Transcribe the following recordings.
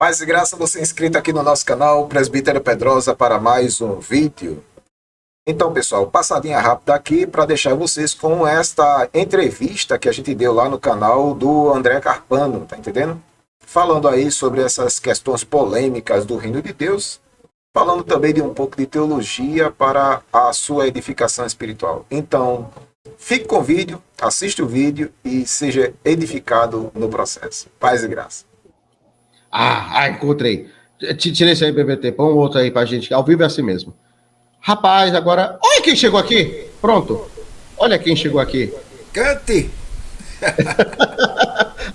Paz e graça, você inscrito aqui no nosso canal Presbítero Pedrosa para mais um vídeo. Então, pessoal, passadinha rápida aqui para deixar vocês com esta entrevista que a gente deu lá no canal do André Carpano, tá entendendo? Falando aí sobre essas questões polêmicas do reino de Deus, falando também de um pouco de teologia para a sua edificação espiritual. Então, fique com o vídeo, assista o vídeo e seja edificado no processo. Paz e graça. Encontrei. Tira esse aí, BBT. Põe um outro aí pra gente. Ao vivo é assim mesmo. Rapaz, agora... Olha quem chegou aqui. Pronto. Olha quem chegou aqui. Cante!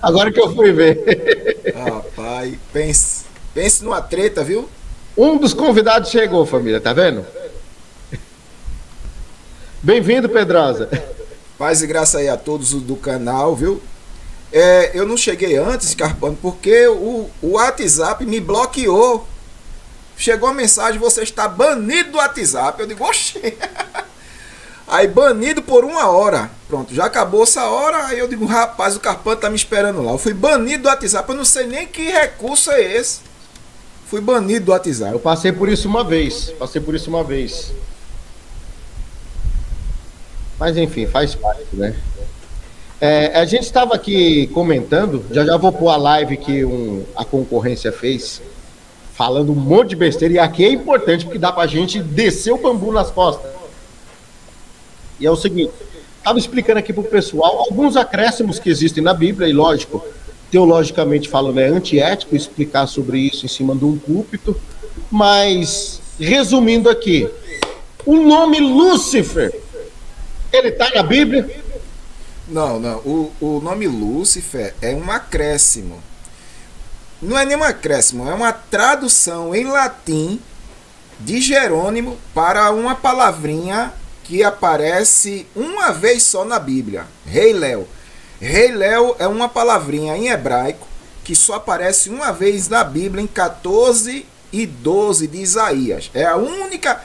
Agora que eu fui ver. Rapaz, pense numa treta, viu? Um dos convidados chegou, família. Tá vendo? Bem-vindo, Pedrosa. Paz e graça aí a todos do canal, viu? Eu não cheguei antes, Carpano, porque o WhatsApp me bloqueou. Chegou a mensagem, você está banido do WhatsApp. Eu digo, oxi. Aí banido por 1 hora. Pronto, já acabou essa hora. Aí eu digo, rapaz, o Carpano tá me esperando lá. Eu fui banido do WhatsApp, eu não sei nem que recurso é esse. Fui banido do WhatsApp. Eu passei por isso uma vez. Mas enfim, faz parte, né? A gente estava aqui comentando, já vou pôr a live que a concorrência fez, falando um monte de besteira, e aqui é importante porque dá pra gente descer o bambu nas costas. E é o seguinte, estava explicando aqui pro pessoal alguns acréscimos que existem na Bíblia, e lógico, teologicamente falando, é antiético explicar sobre isso em cima de um púlpito, mas, resumindo aqui, o nome Lúcifer, ele tá na Bíblia? Não. O nome Lúcifer é um acréscimo. Não é nem um acréscimo, é uma tradução em latim de Jerônimo para uma palavrinha que aparece uma vez só na Bíblia. Rei Léo. Rei Léo é uma palavrinha em hebraico que só aparece uma vez na Bíblia em 14 e 12 de Isaías. É a única...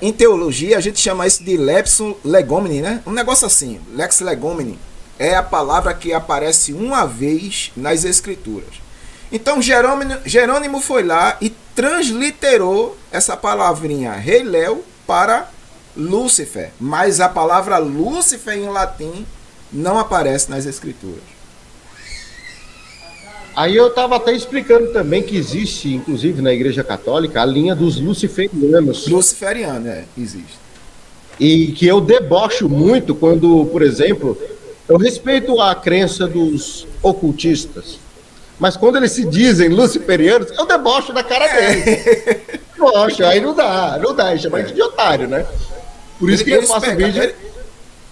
em teologia a gente chama isso de lex legomene, né? Um negócio assim, lex legomene é a palavra que aparece uma vez nas escrituras. Então Jerônimo foi lá e transliterou essa palavrinha Rei Léo para Lúcifer, mas a palavra Lúcifer em latim não aparece nas escrituras. Aí eu estava até explicando também que existe, inclusive na Igreja Católica, a linha dos luciferianos. Luciferiano, existe. E que eu debocho muito quando, por exemplo, eu respeito a crença dos ocultistas, mas quando eles se dizem luciferianos, eu debocho da cara deles. Poxa, aí não dá, chama de otário, né? Por isso que eu faço vídeo...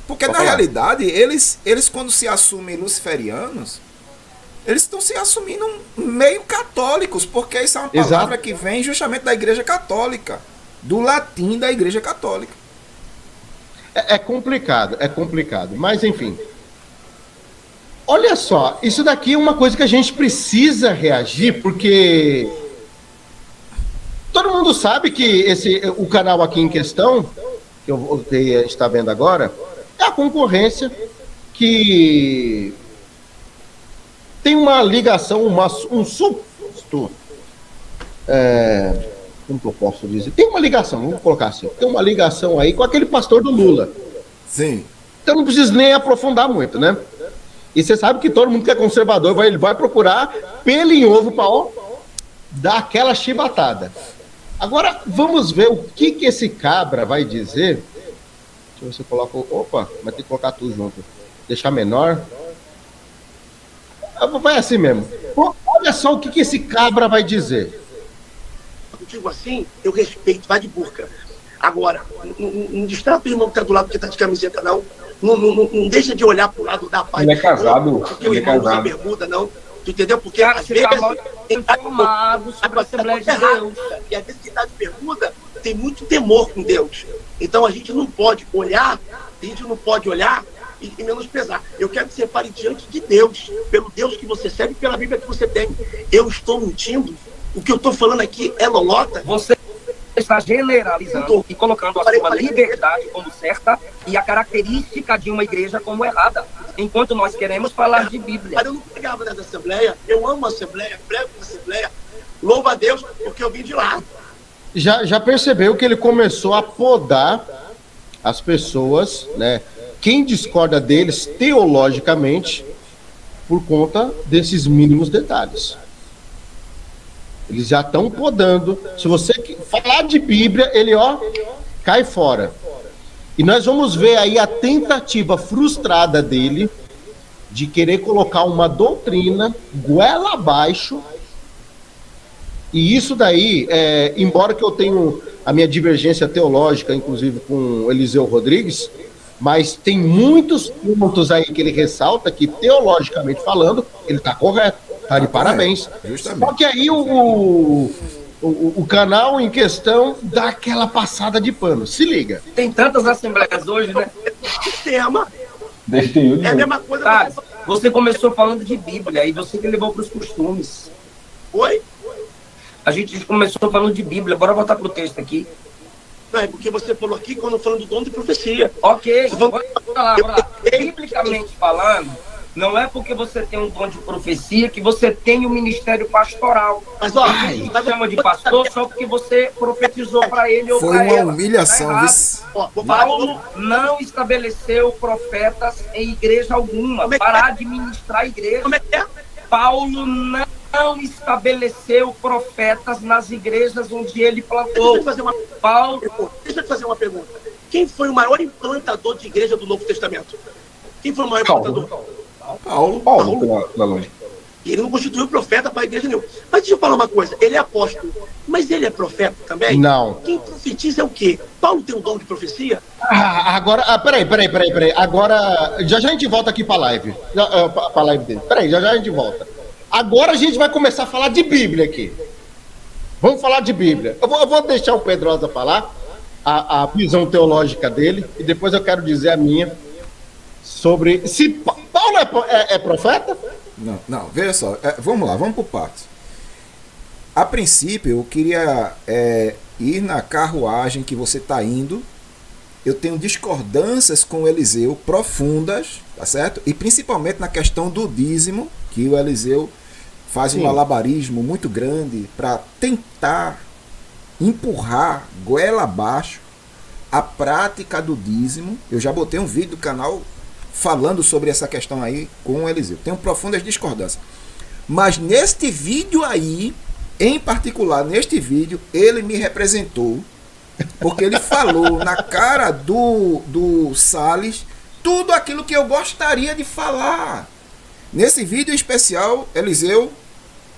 Porque na realidade, eles quando se assumem luciferianos, eles estão se assumindo meio católicos, porque isso é uma palavra que vem justamente da Igreja Católica, do latim da Igreja Católica. É complicado, mas enfim. Olha só, isso daqui é uma coisa que a gente precisa reagir, porque todo mundo sabe que o canal aqui em questão, que a gente está vendo agora, é a concorrência que... tem uma ligação, um suposto, como que eu posso dizer? Tem uma ligação, vamos colocar assim, tem uma ligação aí com aquele pastor do Lula. Sim. Então não preciso nem aprofundar muito, né? E você sabe que todo mundo que é conservador ele vai procurar pelo em ovo para dar aquela chibatada. Agora, vamos ver o que esse cabra vai dizer. Deixa eu ver se eu coloco... Opa, vai ter que colocar tudo junto. Deixar menor... Vai assim mesmo. Olha só o que esse cabra vai dizer. Eu digo assim, eu respeito, vai de burca. Agora, não distrata o irmão que está do lado que está de camiseta, não. Não deixa de olhar pro lado da paz. Ele é casado. Porque o irmão usa bermuda, não. Tu entendeu? Porque Cara, às vezes ele tá informado sobre a Assembleia de Deus. E às vezes quem está de bermuda tem muito temor com Deus. Então a gente não pode olhar e menosprezar. Eu quero que você pare diante de Deus, pelo Deus que você serve e pela Bíblia que você tem. Eu estou mentindo? O que eu estou falando aqui é lolota? Você está generalizando e colocando a sua liberdade como certa e a característica de uma igreja como errada. enquanto nós queremos falar de Bíblia. Mas eu não pregava nessa Assembleia, eu amo a Assembleia, prego na Assembleia, louvo a Deus, porque eu vim de lá. Já percebeu que ele começou a podar as pessoas, né? Quem discorda deles teologicamente por conta desses mínimos detalhes. Eles já estão podando. Se você falar de Bíblia, ele cai fora. E nós vamos ver aí a tentativa frustrada dele de querer colocar uma doutrina goela abaixo. E isso daí, embora que eu tenha a minha divergência teológica, inclusive com Eliseu Rodrigues, mas tem muitos pontos aí que ele ressalta que, teologicamente falando, ele está correto. Está de parabéns. Justamente. Só que aí o canal em questão dá aquela passada de pano. Se liga. Tem tantas assembleias hoje, né? Tema. É a mesma coisa. Tá, você começou falando de Bíblia e você que levou para os costumes. Oi? A gente começou falando de Bíblia, bora voltar pro texto aqui. Não, é porque você falou aqui quando falando do dom de profecia. Ok, bora lá. Biblicamente falando, não é porque você tem um dom de profecia que você tem um ministério pastoral. Mas ó, chama de pastor só porque você profetizou para ele ou Foi para uma ela. humilhação. Tá ó, vou falar Paulo não estabeleceu profetas em igreja alguma para administrar a igreja. Como é que é? Paulo não estabeleceu profetas nas igrejas onde ele Deixa eu plantou. te fazer uma, Paulo, deixa eu te fazer uma pergunta. Quem foi o maior implantador de igreja do Novo Testamento? Quem foi o maior implantador? Paulo. Pela lógica. E ele não constituiu profeta para a igreja nenhuma. Mas deixa eu falar uma coisa. Ele é apóstolo, mas ele é profeta também? Não. Quem profetiza é o quê? Paulo tem o dom de profecia? Agora, peraí. Agora, já a gente volta aqui pra live. Pra live dele. Peraí, já a gente volta. Agora a gente vai começar a falar de Bíblia aqui. Vamos falar de Bíblia. Eu vou deixar o Pedrosa falar a visão teológica dele e depois eu quero dizer a minha sobre se Paulo é profeta? Não, veja só. Vamos lá, vamos por partes. A princípio, eu queria ir na carruagem que você está indo. Eu tenho discordâncias com o Eliseu profundas, tá certo? E principalmente na questão do dízimo, que o Eliseu faz um malabarismo muito grande para tentar empurrar goela abaixo a prática do dízimo. Eu já botei um vídeo do canal falando sobre essa questão aí com o Eliseu. Tenho profundas discordâncias. Mas neste vídeo aí, em particular neste vídeo, ele me representou, porque ele falou na cara do Salles tudo aquilo que eu gostaria de falar. Nesse vídeo em especial, Eliseu,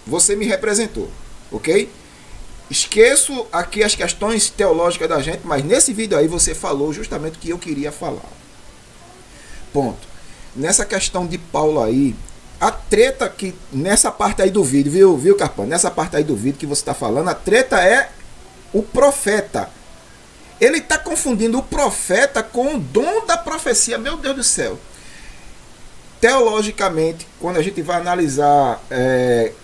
você me representou, ok? Esqueço aqui as questões teológicas da gente, mas nesse vídeo aí você falou justamente o que eu queria falar. Ponto. Nessa questão de Paulo aí, a treta que nessa parte aí do vídeo, viu, Carpão? Nessa parte aí do vídeo que você está falando, a treta é o profeta. Ele está confundindo o profeta com o dom da profecia. Meu Deus do céu. Teologicamente, quando a gente vai analisar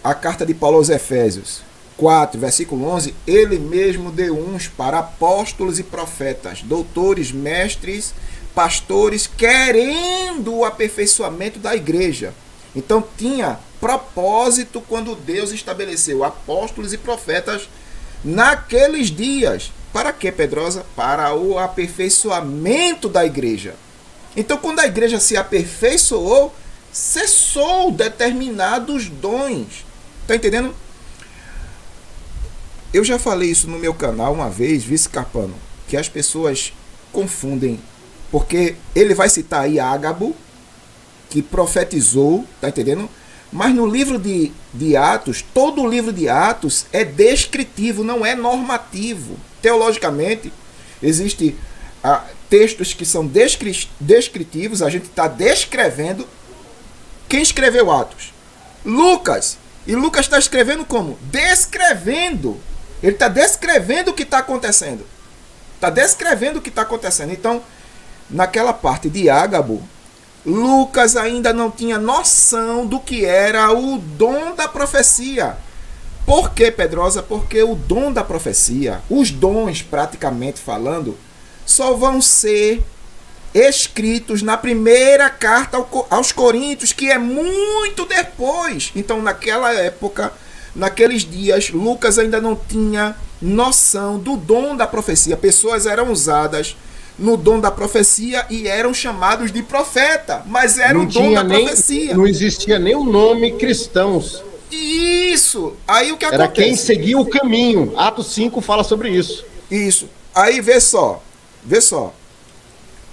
a carta de Paulo aos Efésios 4, versículo 11, ele mesmo deu uns para apóstolos e profetas, doutores, mestres, pastores, querendo o aperfeiçoamento da igreja. Então tinha propósito quando Deus estabeleceu apóstolos e profetas naqueles dias. Para quê, Pedrosa? Para o aperfeiçoamento da igreja. Então, quando a igreja se aperfeiçoou, cessou determinados dons. Está entendendo? Eu já falei isso no meu canal uma vez, Vice Carpano, que as pessoas confundem, porque ele vai citar aí Ágabo, que profetizou, tá entendendo? Mas no livro de Atos, todo o livro de Atos é descritivo, não é normativo. Teologicamente, existem textos que são descritivos, a gente está descrevendo. Quem escreveu Atos? Lucas. E Lucas está escrevendo como? Descrevendo. Ele está descrevendo o que está acontecendo. Está descrevendo o que está acontecendo. Então, naquela parte de Ágabo, Lucas ainda não tinha noção do que era o dom da profecia. Por quê, Pedrosa? Porque o dom da profecia, os dons praticamente falando, só vão ser escritos na primeira carta aos Coríntios, que é muito depois. Então, naquela época, naqueles dias, Lucas ainda não tinha noção do dom da profecia. Pessoas eram usadas no dom da profecia e eram chamados de profeta, mas era o dom da profecia. Não existia nem o nome cristãos. Isso! Aí o que era acontece? Quem seguia o caminho. Atos 5 fala sobre isso. Isso. Aí vê só.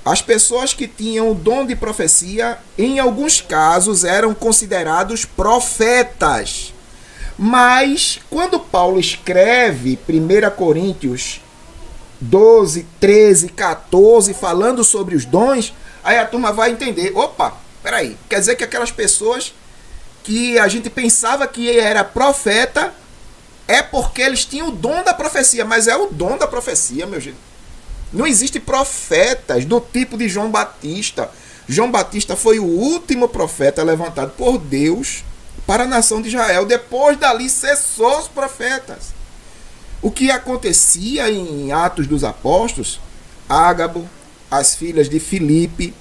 As pessoas que tinham o dom de profecia, em alguns casos, eram considerados profetas. Mas, quando Paulo escreve 1 Coríntios 12, 13, 14, falando sobre os dons, aí a turma vai entender. Opa, peraí. Quer dizer que aquelas pessoas que a gente pensava que era profeta, é porque eles tinham o dom da profecia. Mas é o dom da profecia, meu gente. Não existe profetas do tipo de João Batista. João Batista foi o último profeta levantado por Deus para a nação de Israel. Depois dali cessou os profetas. O que acontecia em Atos dos Apóstolos, Ágabo, as filhas de Filipe,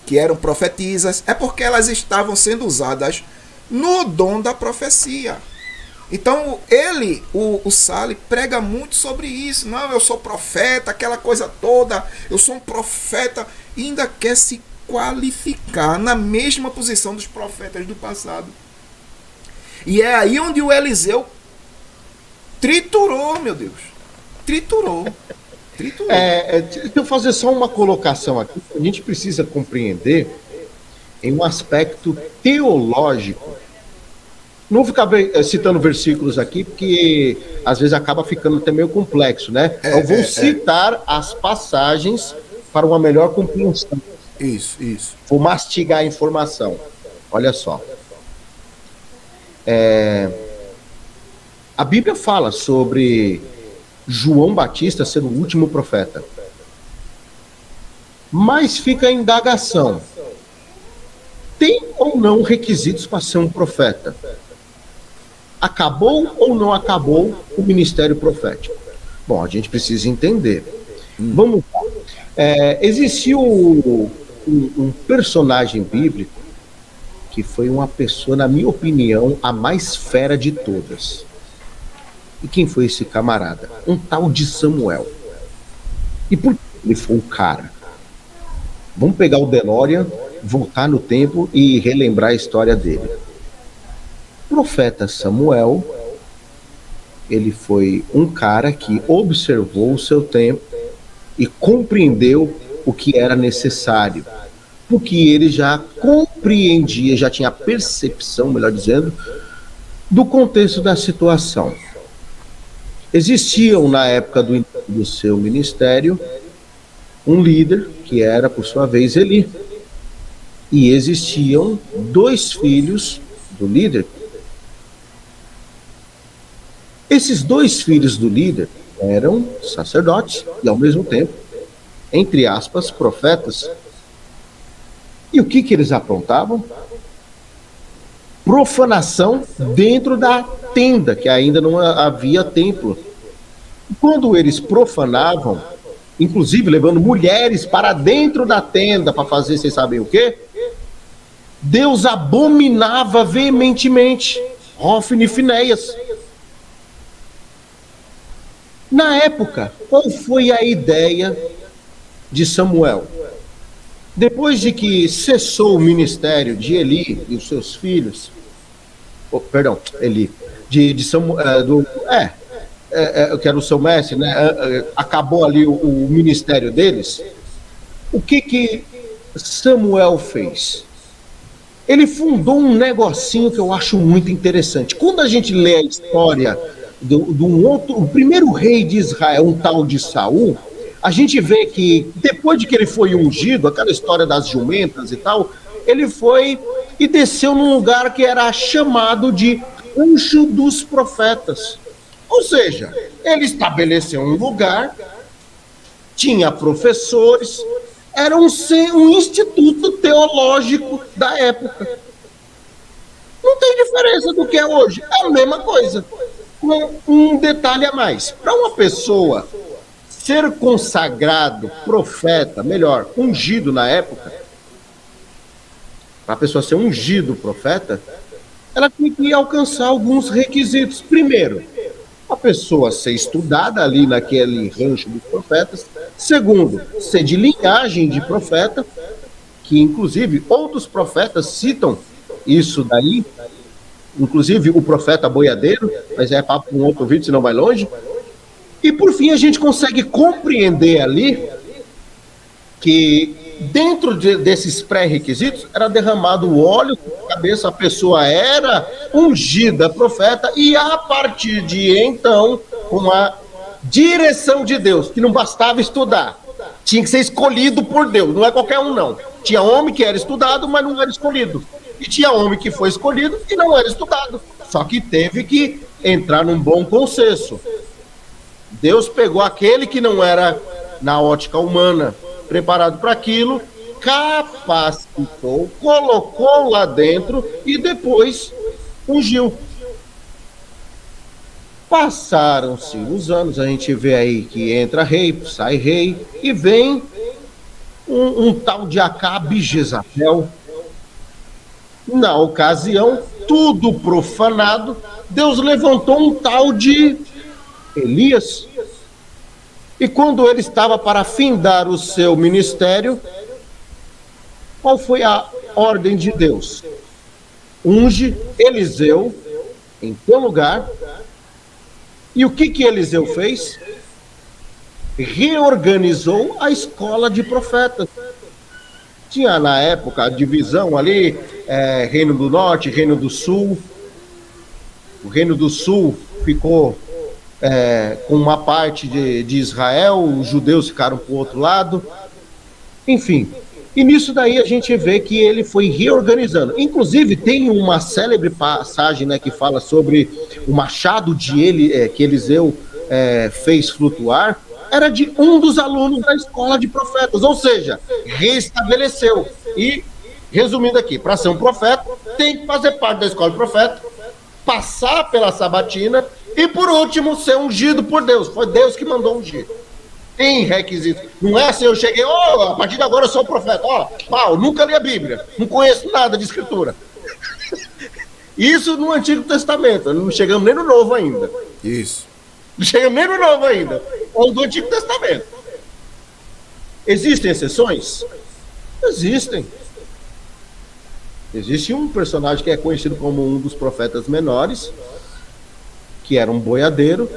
que eram profetisas, é porque elas estavam sendo usadas no dom da profecia. Então, o Sally, prega muito sobre isso. Não, eu sou profeta, aquela coisa toda. Eu sou um profeta. E ainda quer se qualificar na mesma posição dos profetas do passado. E é aí onde o Eliseu triturou, meu Deus. Triturou. Deixa eu fazer só uma colocação aqui. A gente precisa compreender em um aspecto teológico. Não vou ficar citando versículos aqui, porque às vezes acaba ficando até meio complexo, né? Eu vou citar as passagens para uma melhor compreensão. Isso. Vou mastigar a informação. Olha só. A Bíblia fala sobre João Batista ser o último profeta. Mas fica a indagação. Tem ou não requisitos para ser um profeta? Acabou ou não acabou o ministério profético? Bom, a gente precisa entender. Vamos lá. Existiu um personagem bíblico que foi uma pessoa, na minha opinião, a mais fera de todas. E quem foi esse camarada? Um tal de Samuel. E por que ele foi o cara? Vamos pegar o DeLorean, voltar no tempo e relembrar a história dele. O profeta Samuel, ele foi um cara que observou o seu tempo e compreendeu o que era necessário, porque ele já compreendia, já tinha percepção, melhor dizendo, do contexto da situação. Existiam, na época do seu ministério, um líder, que era, por sua vez, Eli. E existiam 2 filhos do líder. Esses 2 filhos do líder eram sacerdotes e, ao mesmo tempo, entre aspas, profetas. E o que eles aprontavam? Profanação dentro da tenda, que ainda não havia templo. E quando eles profanavam, inclusive levando mulheres para dentro da tenda para fazer, vocês sabem o quê? Deus abominava veementemente. Hófni e Finéias. Na época, qual foi a ideia de Samuel? Depois de que cessou o ministério de Eli e os seus filhos, Eli, de Samuel, que era o seu mestre, né? Acabou ali o ministério deles. O que Samuel fez? Ele fundou um negocinho que eu acho muito interessante. Quando a gente lê a história o primeiro rei de Israel, um tal de Saul, a gente vê que depois de que ele foi ungido, aquela história das jumentas e tal, ele foi e desceu num lugar que era chamado de Rancho dos Profetas. Ou seja, ele estabeleceu um lugar, tinha professores, era um instituto teológico da época. Não tem diferença do que é hoje, é a mesma coisa. Com um detalhe a mais. Para uma pessoa ser consagrado profeta, melhor, ungido na época, para a pessoa ser ungido profeta, ela tinha que alcançar alguns requisitos. Primeiro, a pessoa ser estudada ali naquele rancho dos profetas. Segundo, ser de linhagem de profeta, que inclusive outros profetas citam isso daí, inclusive o profeta boiadeiro, mas é papo para um outro vídeo, senão vai longe. E por fim a gente consegue compreender ali que dentro desses pré-requisitos era derramado o óleo na cabeça, a pessoa era ungida profeta, e a partir de então, com a direção de Deus, que não bastava estudar, tinha que ser escolhido por Deus, não é qualquer um não. Tinha homem que era estudado, mas não era escolhido, e tinha homem que foi escolhido e não era estudado, só que teve que entrar num bom consenso. Deus pegou aquele que não era, na ótica humana, preparado para aquilo, capacitou, colocou lá dentro e depois ungiu. Passaram-se os anos, a gente vê aí que entra rei, sai rei, e vem um tal de Acabe Jezabel. Na ocasião, tudo profanado, Deus levantou um tal de Elias. E quando ele estava para findar o seu ministério, qual foi a ordem de Deus? Unge Eliseu em teu lugar. E o que Eliseu fez? Reorganizou a escola de profetas. Tinha na época a divisão ali, Reino do Norte, Reino do Sul. O Reino do Sul ficou com uma parte de Israel, os judeus ficaram para o outro lado, enfim. E nisso daí a gente vê que ele foi reorganizando. Inclusive tem uma célebre passagem, né, que fala sobre o machado que Eliseu fez flutuar, era de um dos alunos da escola de profetas, ou seja, reestabeleceu. E, resumindo aqui, para ser um profeta, tem que fazer parte da escola de profeta, passar pela sabatina e, por último, ser ungido por Deus. Foi Deus que mandou ungir. Tem requisitos. Não é assim, eu cheguei, a partir de agora eu sou profeta. Pau, nunca li a Bíblia, não conheço nada de escritura. Isso no Antigo Testamento, não chegamos nem no Novo ainda. Isso. Não chegamos nem no Novo ainda. Ou do Antigo Testamento. Existem exceções? Existem. Existe um personagem que é conhecido como um dos profetas menores, que era um boiadeiro.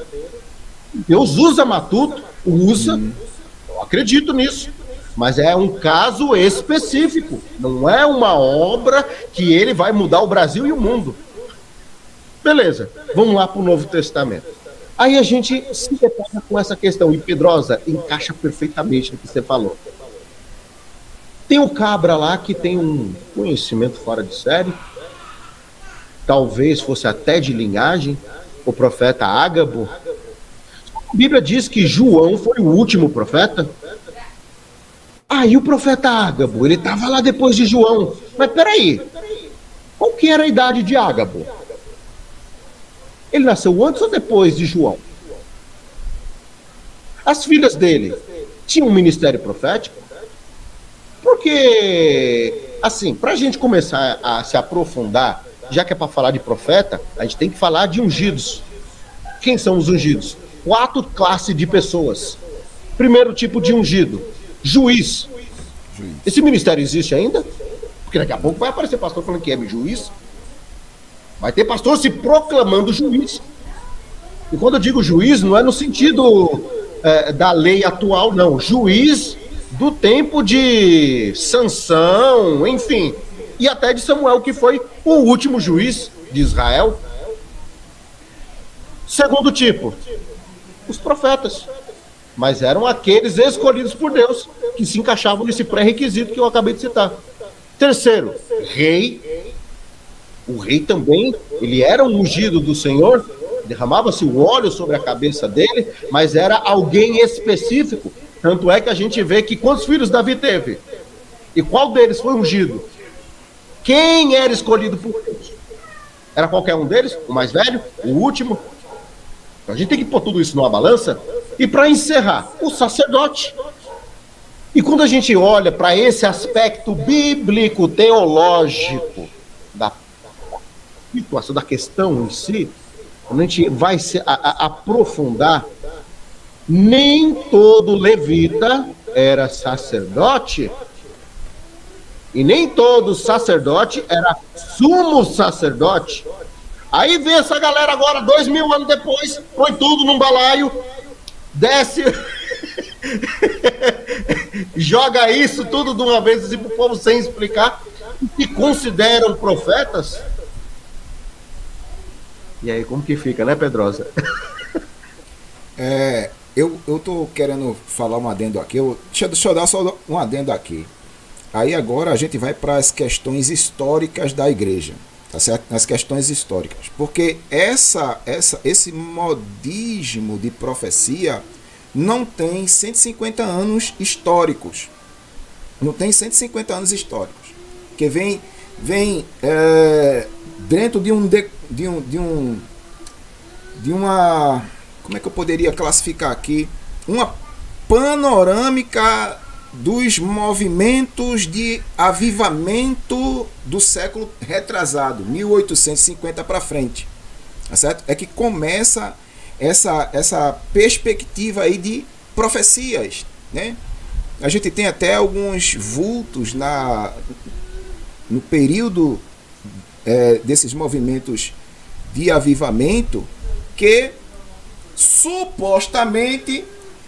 Deus usa matuto, eu acredito nisso, mas é um caso específico, não é uma obra que ele vai mudar o Brasil e o mundo. Beleza, vamos lá para o Novo Testamento. Aí a gente se depara com essa questão, e Pedrosa encaixa perfeitamente no que você falou. Tem o cabra lá que tem um conhecimento fora de série, talvez fosse até de linhagem, o profeta Ágabo. A Bíblia diz que João foi o último profeta. E o profeta Ágabo, ele estava lá depois de João. Mas peraí, qual que era a idade de Ágabo? Ele nasceu antes ou depois de João? As filhas dele tinham um ministério profético? Porque, assim, para a gente começar a se aprofundar, já que é para falar de profeta, a gente tem que falar de ungidos. Quem são os ungidos? 4 classes de pessoas. Primeiro tipo de ungido, juiz. Esse ministério existe ainda? Porque daqui a pouco vai aparecer pastor falando que é juiz. Vai ter pastor se proclamando juiz. E quando eu digo juiz, não é no sentido da lei atual, não. Juiz do tempo de Sansão, enfim. E até de Samuel, que foi o último juiz de Israel. Segundo tipo, os profetas. Mas eram aqueles escolhidos por Deus, que se encaixavam nesse pré-requisito que eu acabei de citar. Terceiro, rei. O rei também, ele era um ungido do Senhor, derramava-se o óleo sobre a cabeça dele, mas era alguém específico. Tanto é que a gente vê que quantos filhos Davi teve? E qual deles foi ungido? Quem era escolhido por Deus? Era qualquer um deles? O mais velho? O último? Então a gente tem que pôr tudo isso numa balança E para encerrar, o sacerdote. E quando a gente olha para esse aspecto bíblico, teológico da situação, da questão em si, quando a gente vai aprofundar, nem todo levita era sacerdote, e nem todo sacerdote era sumo sacerdote. Aí vem essa galera agora, 2000 anos depois, põe tudo num balaio, desce, joga isso tudo de uma vez assim, pro povo sem explicar, e consideram profetas. E aí, como que fica, né, Pedrosa? Eu tô querendo falar um adendo aqui. Deixa eu dar só um adendo aqui. Aí agora a gente vai para as questões históricas da igreja, tá certo? Nas questões históricas. Porque esse modismo de profecia não tem 150 anos históricos. Não tem 150 anos históricos. Que vem dentro de uma, como é que eu poderia classificar aqui? Uma panorâmica dos movimentos de avivamento do século retrasado, 1850 para frente. Tá certo? É que começa essa perspectiva aí de profecias, né? A gente tem até alguns vultos no período desses movimentos de avivamento que supostamente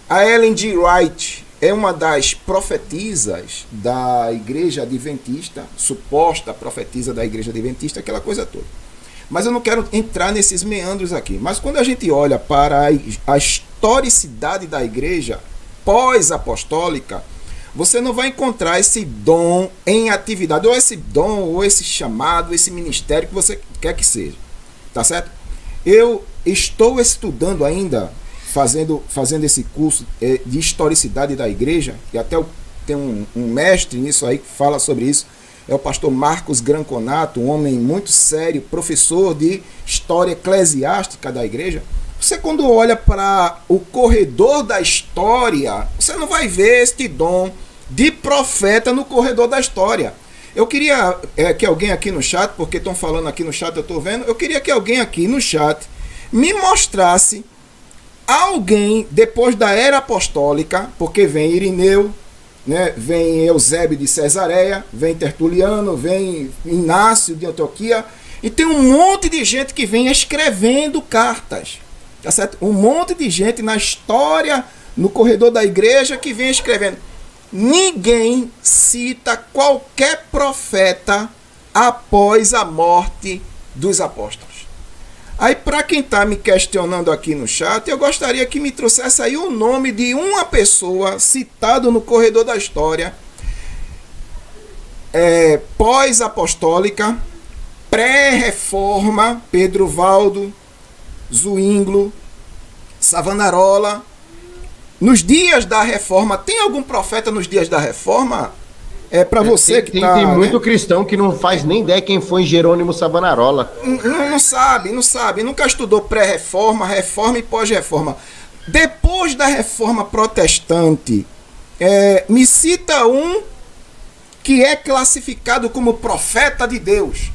a Ellen G. White é uma das profetisas da Igreja Adventista, suposta profetisa da Igreja Adventista, aquela coisa toda. Mas eu não quero entrar nesses meandros aqui. Mas quando a gente olha para a historicidade da Igreja pós-apostólica, você não vai encontrar esse dom em atividade, ou esse dom, ou esse chamado, esse ministério que você quer que seja. Tá certo? Eu estou estudando ainda, fazendo esse curso de historicidade da igreja, e até tem um mestre nisso aí que fala sobre isso, é o pastor Marcos Granconato, um homem muito sério, professor de história eclesiástica da igreja. Você, quando olha para o corredor da história, você não vai ver este dom de profeta no corredor da história. Eu queria que alguém aqui no chat, porque estão falando aqui no chat, eu estou vendo, eu queria que alguém aqui no chat me mostrasse alguém depois da era apostólica, porque vem Irineu, né, vem Eusébio de Cesareia, vem Tertuliano, vem Inácio de Antioquia, e tem um monte de gente que vem escrevendo cartas, tá certo? Um monte de gente na história, no corredor da igreja, que vem escrevendo. Ninguém cita qualquer profeta após a morte dos apóstolos. Aí, para quem está me questionando aqui no chat, eu gostaria que me trouxesse aí o nome de uma pessoa citado no corredor da história, pós-apostólica, pré-reforma, Pedro Valdo, Zwinglio, Savonarola. Nos dias da reforma, tem algum profeta nos dias da reforma? Para você que está... Tem muito, né, cristão que não faz nem ideia quem foi Jerônimo Savonarola. Não sabe, nunca estudou pré-reforma, reforma e pós-reforma. Depois da reforma protestante, me cita um que é classificado como profeta de Deus.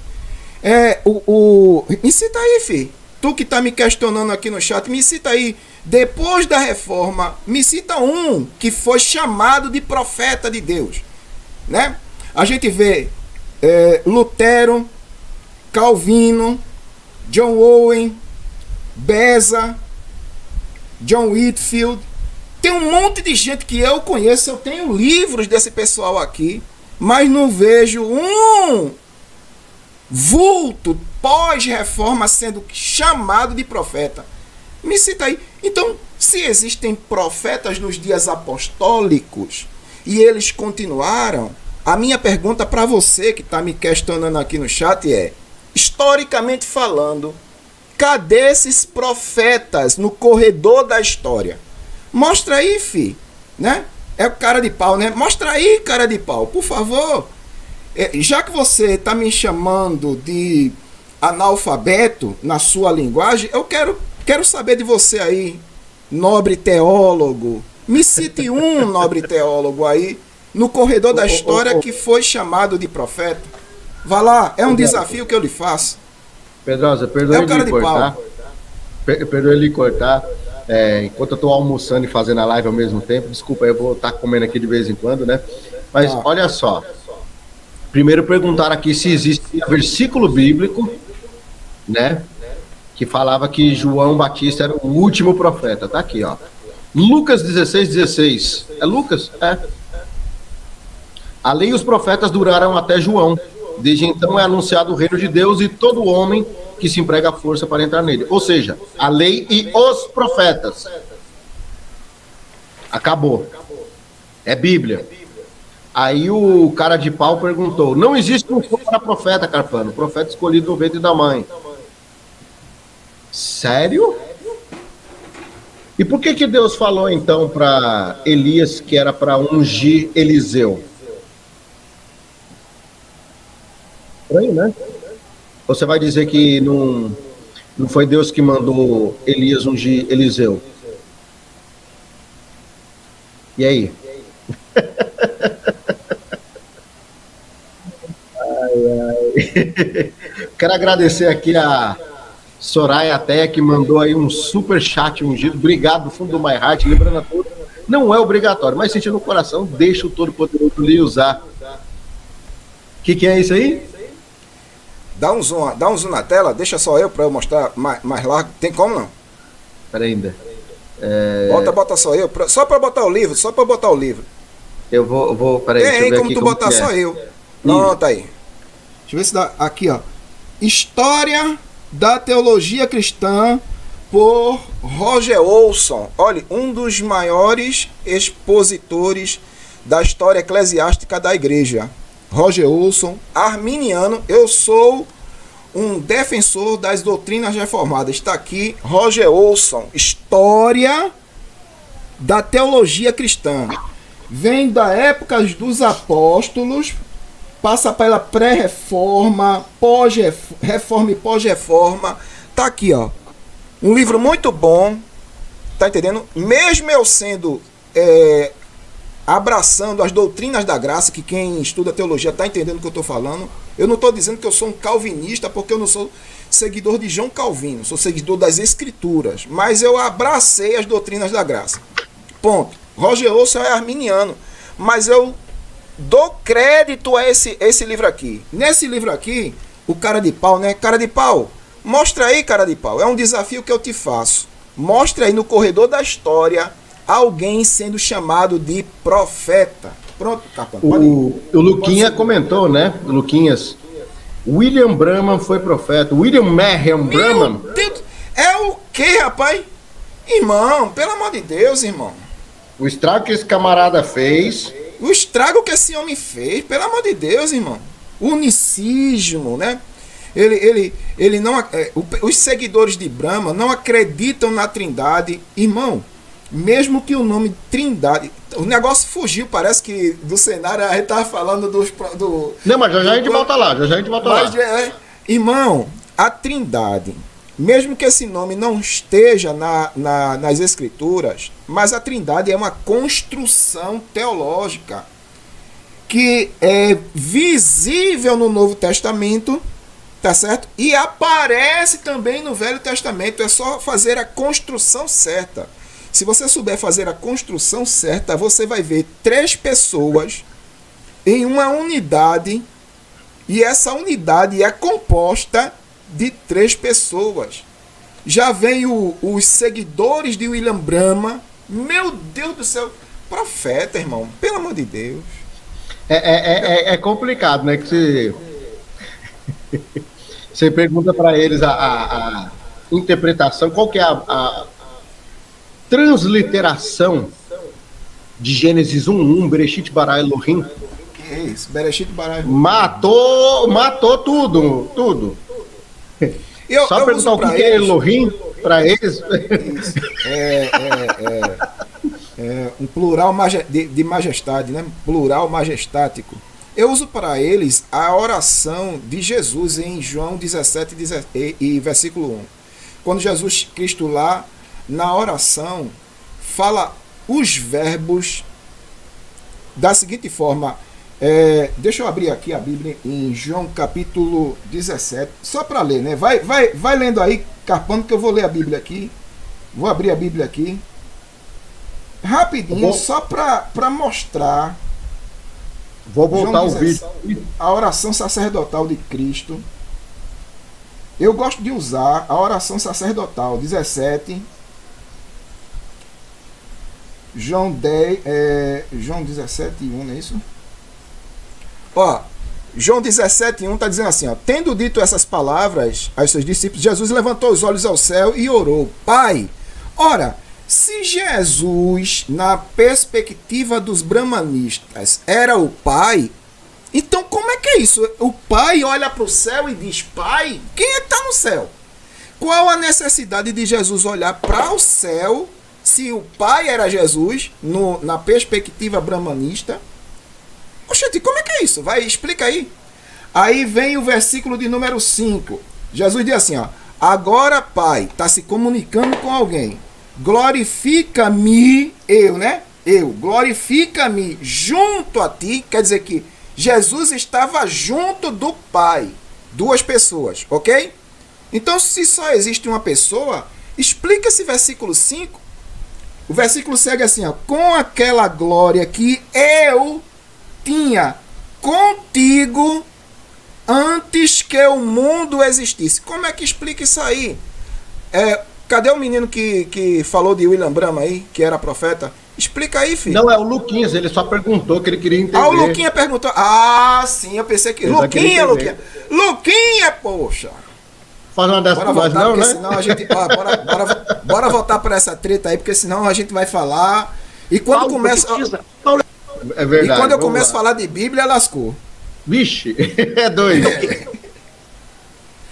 Me cita aí, filho. Tu que está me questionando aqui no chat, me cita aí. Depois da reforma, me cita um que foi chamado de profeta de Deus. Né? A gente vê Lutero, Calvino, John Owen, Beza, John Whitefield. Tem um monte de gente que eu conheço, eu tenho livros desse pessoal aqui, mas não vejo um vulto pós-reforma sendo chamado de profeta. Me cita aí. Então, se existem profetas nos dias apostólicos e eles continuaram, a minha pergunta para você que está me questionando aqui no chat é, historicamente falando, cadê esses profetas no corredor da história? Mostra aí, fi, né? É o cara de pau, né? Mostra aí, cara de pau, por favor. Já que você está me chamando de analfabeto na sua linguagem, eu quero saber de você aí, nobre teólogo. Me cite um nobre teólogo aí, no corredor da história, que foi chamado de profeta. Vá lá, é um desafio que eu lhe faço. Pedrosa, perdoe ele cortar. Perdoe ele cortar. Enquanto eu estou almoçando e fazendo a live ao mesmo tempo, desculpa, eu vou estar comendo aqui de vez em quando, né? Mas olha só. Primeiro perguntaram aqui se existe um versículo bíblico, né? Que falava que João Batista era o último profeta. Tá aqui, ó. Lucas 16:16. É Lucas? É. A lei e os profetas duraram até João. Desde então é anunciado o reino de Deus e todo homem que se emprega a força para entrar nele. Ou seja, a lei e os profetas. Acabou. É Bíblia. Aí o cara de pau perguntou: não existe um para profeta, Carpano? Profeta escolhido no ventre da mãe. Sério? E por que Deus falou então para Elias que era para ungir Eliseu? Estranho, né? Você vai dizer que não foi Deus que mandou Elias ungir Eliseu? E aí? Quero agradecer aqui a Soraya Teia, que mandou aí um super chat ungido. Obrigado do fundo do My Heart. Lembrando a todos, não é obrigatório, mas sentindo no coração, deixa o Todo-Poderoso lhe usar. O que é isso aí? Dá um zoom na tela, deixa só eu para eu mostrar mais largo. Tem como não? Pera ainda. Bota só eu, só para botar o livro, Eu vou, peraí, deixa eu ver como aqui tu como botar só eu. Pronto aí. Deixa eu ver se dá. Aqui, ó. História da Teologia Cristã por Roger Olson. Olha, um dos maiores expositores da história eclesiástica da igreja. Roger Olson, arminiano. Eu sou um defensor das doutrinas reformadas. Está aqui Roger Olson, História da Teologia Cristã. Vem da época dos apóstolos, passa pela pré-reforma, pós-reforma e pós-reforma. Tá aqui, ó. Um livro muito bom, tá entendendo? Mesmo eu sendo abraçando as doutrinas da graça, que quem estuda teologia está entendendo o que eu estou falando. Eu não estou dizendo que eu sou um calvinista, porque eu não sou seguidor de João Calvino, sou seguidor das Escrituras, mas eu abracei as doutrinas da graça. Ponto. Roger Olson é arminiano, mas eu dou crédito a esse livro aqui. Nesse livro aqui, o cara de pau, né? Cara de pau, mostra aí, cara de pau. É um desafio que eu te faço. Mostra aí no corredor da história alguém sendo chamado de profeta. Pronto, Carpano. O Luquinha comentou, né? O Luquinhas. William Branham foi profeta. William Merriam Branham. Meu Deus, é o que, rapaz? Irmão, pelo amor de Deus, irmão. O estrago que esse camarada fez. O estrago que esse homem fez, pelo amor de Deus, irmão. Unicismo, né? Ele não, os seguidores de Brahma não acreditam na Trindade, irmão. Mesmo que o nome Trindade, o negócio fugiu, parece que do cenário a gente tava falando do. Não, mas já a gente volta lá, já a gente volta lá. Irmão, a Trindade, mesmo que esse nome não esteja nas Escrituras, mas a Trindade é uma construção teológica que é visível no Novo Testamento, tá certo? E aparece também no Velho Testamento. É só fazer a construção certa. Se você souber fazer a construção certa, você vai ver 3 pessoas em uma unidade, e essa unidade é composta de 3 pessoas. Já vem os seguidores de William Branham. Meu Deus do céu, profeta, irmão, pelo amor de Deus. É complicado, né? Que você pergunta para eles a interpretação, qual que é a transliteração de Gênesis 1:1, Bereshit bara Elohim. Que é isso? Bereshit bara Elohim. Matou tudo. Só perguntar o que é Elohim para eles. Um plural de majestade, né? Plural majestático. Eu uso para eles a oração de Jesus em João 17 e versículo 1. Quando Jesus Cristo lá na oração, fala os verbos da seguinte forma. Deixa eu abrir aqui a Bíblia em João capítulo 17, só para ler, né? Vai lendo aí, Carpano, que eu vou ler a Bíblia aqui. Vou abrir a Bíblia aqui rapidinho, só para mostrar. Vou voltar o vídeo. A oração sacerdotal de Cristo. Eu gosto de usar a oração sacerdotal 17. João 17, 1, não é isso? Ó, João 17, 1 está dizendo assim, ó, tendo dito essas palavras aos seus discípulos, Jesus levantou os olhos ao céu e orou: Pai, ora, se Jesus, na perspectiva dos brahmanistas, era o Pai, então como é que é isso? O Pai olha para o céu e diz: Pai? Quem é que está no céu? Qual a necessidade de Jesus olhar para o céu se o Pai era Jesus, na perspectiva brahmanista? Oxente, como é que é isso? Vai, explica aí. Aí vem o versículo de número 5. Jesus diz assim, ó: agora, Pai, está se comunicando com alguém. Glorifica-me, glorifica-me junto a ti. Quer dizer que Jesus estava junto do Pai. Duas pessoas, ok? Então, se só existe uma pessoa, explica esse versículo 5. O versículo segue assim, ó: com aquela glória que eu tinha contigo antes que o mundo existisse. Como é que explica isso aí? Cadê o menino que falou de William Branham aí, que era profeta? Explica aí, filho. Não, é o Luquinhas, ele só perguntou que ele queria entender. Ah, o Luquinha perguntou. Ah, sim, eu pensei que... Luquinha, poxa. Faz uma dessas bora voltar, não, né? Senão a gente... bora voltar para essa treta aí, porque senão a gente vai falar... E quando começa... É verdade. E quando eu começo a falar de Bíblia, lascou. Vixe, é doido.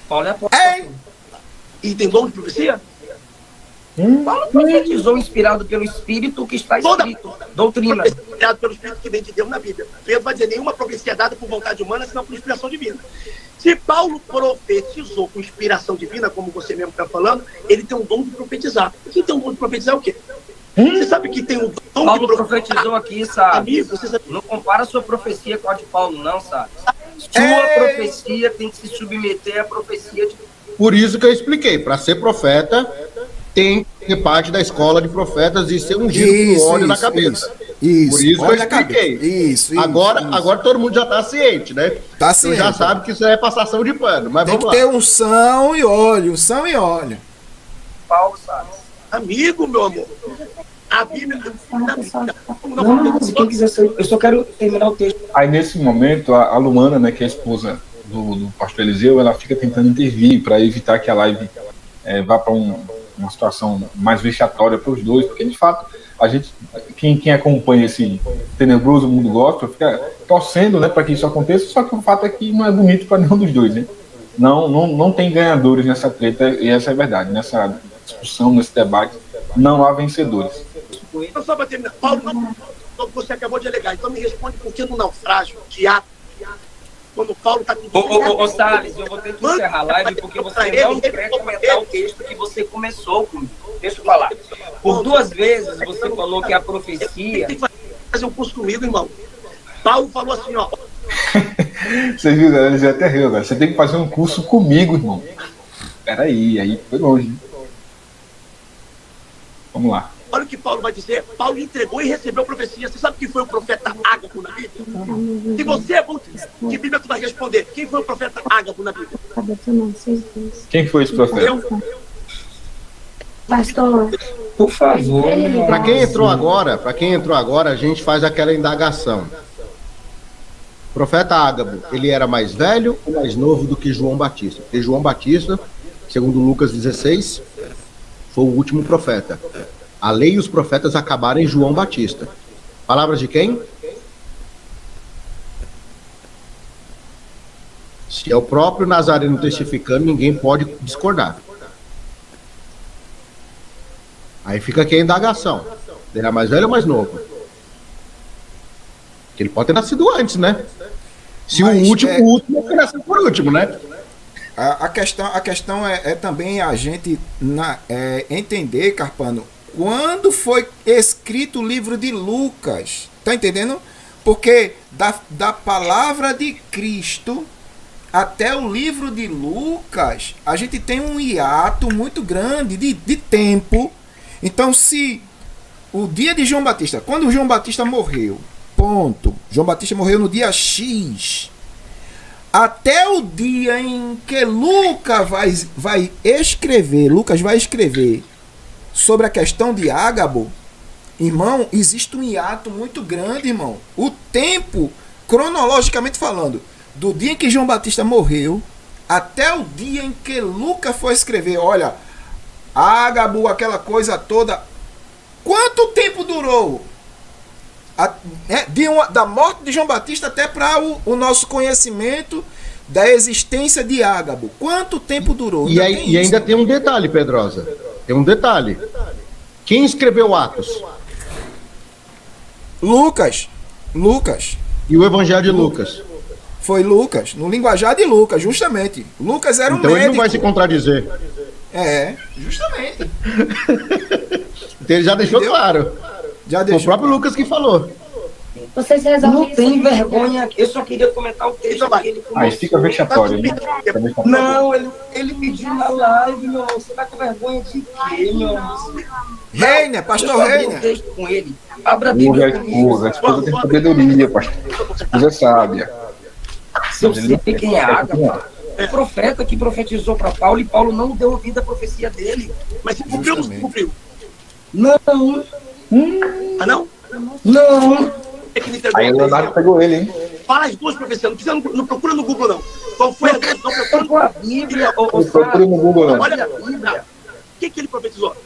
Paulo é apóstolo. E tem dom de profecia? Paulo profetizou inspirado pelo Espírito que está escrito. Doutrina. Inspirado pelo Espírito que vem de Deus na Bíblia. Pedro vai dizer: nenhuma profecia é dada por vontade humana, senão por inspiração divina. Se Paulo profetizou com inspiração divina, como você mesmo está falando, ele tem um dom de profetizar. Quem tem um dom de profetizar é o quê? Você sabe que tem um dom Paulo de profetizou aqui, sabe? Amigo, você sabe... Não compara a sua profecia com a de Paulo, não, sabe? Sua profecia tem que se submeter à profecia de... Por isso que eu expliquei, para ser profeta, tem que ter parte da escola de profetas e ser ungido com óleo na cabeça. Isso, por isso que eu expliquei. Isso. Agora todo mundo já está ciente, né? Tá ciente. Já sabe que isso é passação de pano, mas tem vamos lá. Tem que ter unção e óleo, Paulo, sabe? Amigo, meu amor, a Bíblia... Eu só quero terminar o texto. Aí, nesse momento, a Lumana, né, que é a esposa do pastor Eliseu, ela fica tentando intervir para evitar que a live vá para uma situação mais vexatória para os dois, porque, de fato, a gente, quem acompanha esse tenebroso mundo gospel, fica torcendo, né, para que isso aconteça, só que o fato é que não é bonito para nenhum dos dois, né? Não tem ganhadores nessa treta, e essa é a verdade. Nessa discussão, nesse debate, não há vencedores. Só para terminar, Paulo, você acabou de alegar, então me responde por que no naufrágio de Atos, quando Paulo está com... Ô, Salles, eu vou ter que encerrar a live porque você não quer comentar o texto que você começou comigo. Deixa eu falar. Por 2 vezes você falou que a profecia... Tem que fazer um curso comigo, irmão. Paulo falou assim, ó... Você viu, ele já até riu, velho. Você tem que fazer um curso comigo, irmão. Peraí, aí foi longe. Vamos lá. Olha o que Paulo vai dizer. Paulo entregou e recebeu a profecia. Você sabe quem foi o profeta Ágabo na Bíblia? Se você é bom, que Bíblia tu vai responder? Quem foi o profeta Ágabo na Bíblia? Quem foi esse profeta? Pastor, por favor. Para quem entrou agora, a gente faz aquela indagação. O profeta Ágabo, ele era mais velho ou mais novo do que João Batista? Porque João Batista, segundo Lucas 16, foi o último profeta. A lei e os profetas acabaram em João Batista. Palavras de quem? Se é o próprio Nazareno testificando, ninguém pode discordar. Aí fica aqui a indagação. Ele era mais velho ou mais novo? Porque ele pode ter nascido antes, né? Se o último nasceu por último, né? A questão é também a gente entender, Carpano, quando foi escrito o livro de Lucas. Tá entendendo? Porque da palavra de Cristo até o livro de Lucas, a gente tem um hiato muito grande de tempo. Então, se o dia de João Batista, quando o João Batista morreu, ponto. João Batista morreu no dia X. Até o dia em que Lucas vai escrever sobre a questão de Ágabo, irmão, existe um hiato muito grande, irmão. O tempo, cronologicamente falando, do dia em que João Batista morreu até o dia em que Lucas foi escrever, olha, Ágabo, aquela coisa toda, quanto tempo durou? Da morte de João Batista até para o nosso conhecimento da existência de Ágabo. Quanto tempo durou? E ainda tem um detalhe, Pedrosa. Tem um detalhe. Quem escreveu Atos? Lucas. E o Evangelho de Lucas? Foi Lucas, no linguajar de Lucas, justamente. Lucas era um médico. Então ele não vai se contradizer. Justamente. Então ele já deixou claro. Já Foi deixou. o próprio Lucas que falou. Vocês resolvem Não tem vergonha. Eu só queria comentar o texto que ele Aí fica vexatório, né? Fica vexatório. Não, ele pediu na live, meu irmão. Você tá com vergonha de quê, meu irmão? Reina, pastor Deixa eu abrir Reina. um texto com ele. Abra a Usa Bíblia a comigo. esposa tem sabedoria, pastor. A esposa é sábia. Se eu sei quem é Ágabo, o profeta que profetizou para Paulo, e Paulo não deu ouvido à profecia dele. Mas se cumpriu ou não cumpriu? Não, Ah, não? não. É que ele entregou Aí o Leonardo pegou ele, hein? Fala as duas profecias, não procura no Google, não. Qual foi a duas? Não procura Pegou a Bíblia, Não procura no Google, não. Olha a Bíblia. O que ele profetizou?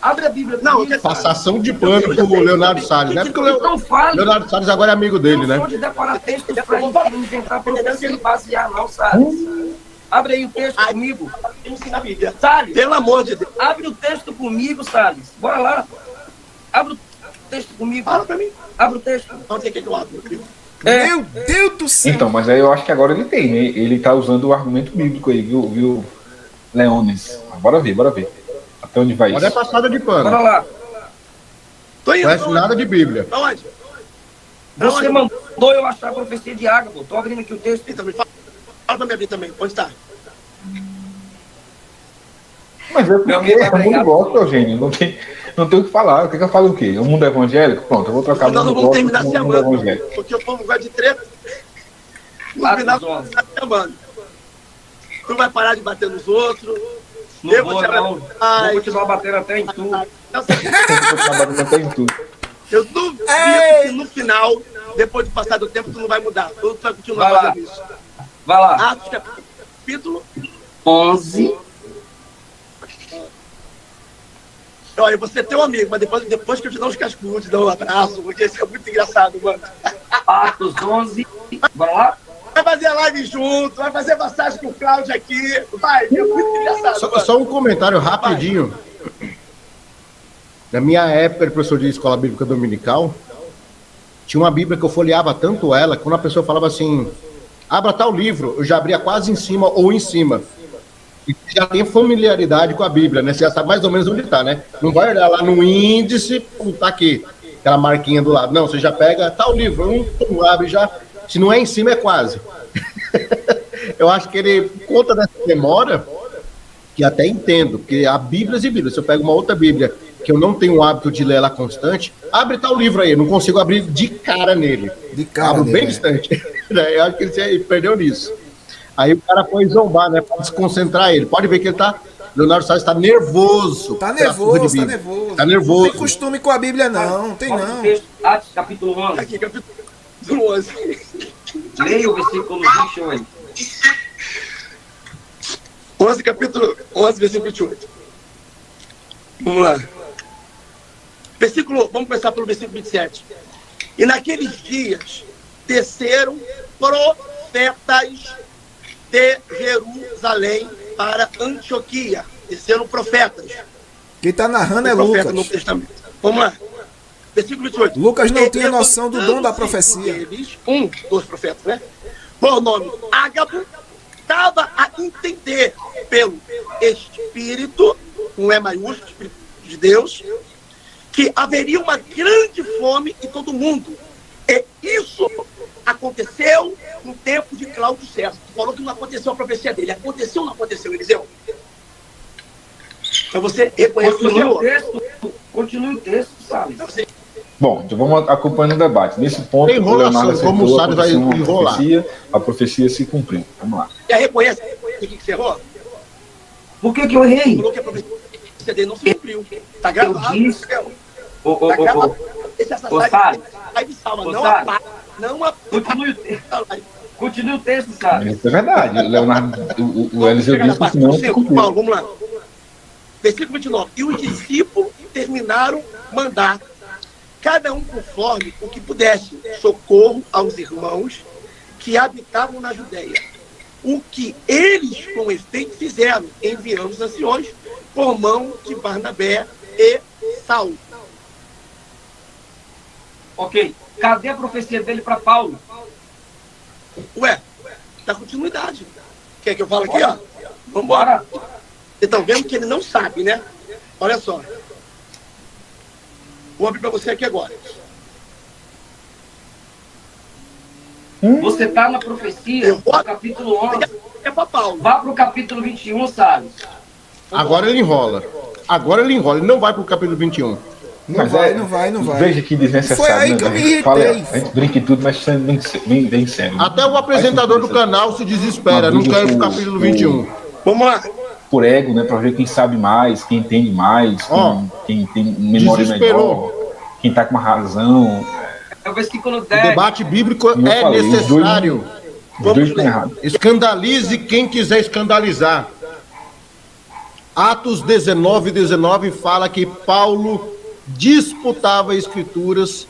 Abre a Bíblia. Não, comigo. Passação de pano com o Leonardo Salles, né? Porque o Então fale. Leonardo Salles agora é amigo dele, Não né? sou de decorar textos para inventar profecia e basear, não, Salles. Abre aí o texto comigo. Ensina a Bíblia. Salles, Pelo amor de Deus. abre o texto comigo, Salles. Bora lá. Abre o texto comigo. Fala pra mim. Abre o texto. Não sei o que eu abro. Meu Deus do céu. Então, mas aí eu acho que agora ele tem, né? Ele tá usando o argumento bíblico aí, viu, Leones? Bora ver. Até onde vai Olha a isso? passada de Bora pano. lá. Tô indo. Não conhece nada de Bíblia. Aonde? Você mandou eu achar a profecia de Ágabo. Tô abrindo aqui o texto. Então, me fala. Fala pra me abrir também. Onde está? Mas é Meu porque amigo vai é muito pregar. gosto, Eugênio. Não tem o que falar. Quer que eu fale o quê? O mundo evangélico? Pronto, eu vou trocar Nós mundo não vamos gospel terminar com se o mundo amando. evangélico. Porque o povo gosta de treta. No Atos final, 11. tá se amando. Tu vai parar de bater nos outros. Não Eu vou, vou te não. Vou Ai, continuar batendo até em tu. eu duvido que no final, depois de passar do tempo, tu não vai mudar. Tu vai continuar Vai lá. fazendo isso. Vai lá. Atos capítulo. 11. Olha, você é teu amigo, mas depois que eu te dou uns cascudos, dou um abraço, porque isso é muito engraçado, mano. Atos 11. Bora lá. Vai fazer a live junto, vai fazer massagem com o Cláudio aqui. Vai, é muito engraçado. mano. Só um comentário rapidinho. Na minha época de professor de escola bíblica dominical, tinha uma Bíblia que eu folheava tanto ela, quando a pessoa falava assim, abra tal livro, eu já abria quase em cima ou em cima. E já tem familiaridade com a Bíblia, né? Você já sabe mais ou menos onde está, né? Não vai olhar lá no índice, tá aqui, aquela marquinha do lado. Não, você já pega tal livro, abre já. Se não é em cima, é quase. Eu acho que ele conta dessa demora, que até entendo, porque há Bíblias e Bíblias. Se eu pego uma outra Bíblia, que eu não tenho o hábito de ler ela constante, abre tal livro aí, eu não consigo abrir de cara nele. De cara Abro nele, bem né? distante. Eu acho que ele perdeu nisso. Aí o cara foi zombar, né? Pra desconcentrar ele. Pode ver que ele tá. Leonardo Salles tá nervoso. Tá pela surra de nervoso, tá Bíblia. nervoso. Tá nervoso. Não tem costume com a Bíblia, não tem Bora não. pro texto. Atos capítulo 11. Aqui, capítulo 11. Leia o versículo 28. 11, capítulo 11, versículo 28. Vamos lá. Vamos começar pelo versículo 27. E naqueles dias desceram profetas de Jerusalém para Antioquia. Desceram profetas. Quem tá narrando é Profeta no Lucas. Testamento. Vamos lá. Versículo 28. Lucas não tinha E noção do dom da levantando-se profecia. Deles, dos profetas, né? Por nome Ágabo, dava a entender pelo Espírito, com E maiúsculo, Espírito de Deus, que haveria uma grande fome em todo mundo. E isso aconteceu no tempo de Cláudio César. Tu falou que não aconteceu a profecia dele. Aconteceu ou não aconteceu, Eliseu? Então você reconhece o Senhor. Continue o texto, sabe? Então você... Bom, então vamos acompanhando o debate. Nesse ponto, Tem enrolação, acertou, como o Sábio vai enrolar. A profecia se cumpriu. Vamos lá. Já reconhece o que você errou? Por que eu errei? Falou que a profecia dele não se cumpriu. Está gravado. Eu disse... Tá gravado. Live salva. Não apaga. Não apaga. Continue o texto, sabe? Isso é verdade. O Leonardo, o Eliseu disse que não se cumpriu. Paulo, vamos lá. Versículo 29. E os discípulos terminaram mandar, cada um conforme o que pudesse, socorro aos irmãos que habitavam na Judéia. O que eles, com efeito, fizeram, enviando os anciões por mão de Barnabé e Saulo. Ok. Cadê a profecia dele para Paulo? Ué, dá continuidade. Quer que eu fale aqui, ó? Vamos embora. Vocês estão vendo que ele não sabe, né? Olha só. Vou abrir para você aqui agora. Você está na profecia, no capítulo 11. É para Paulo. Vá para o capítulo 21, sabe? Agora ele enrola. Ele não vai pro capítulo 21. Não vai. Veja que desnecessário. Foi aí que eu me irritei. A gente brinca em tudo, mas vem sendo. Até o apresentador do canal se desespera, não quer ir pro capítulo 21. Vamos lá. Por ego, né? Para ver quem sabe mais, quem entende mais, quem tem memória melhor, quem tá com uma razão. É o versículo O 10. debate bíblico Como eu é falei, necessário. Os dois estão errados. Escandalize quem quiser escandalizar. Atos 19 fala que Paulo disputava escrituras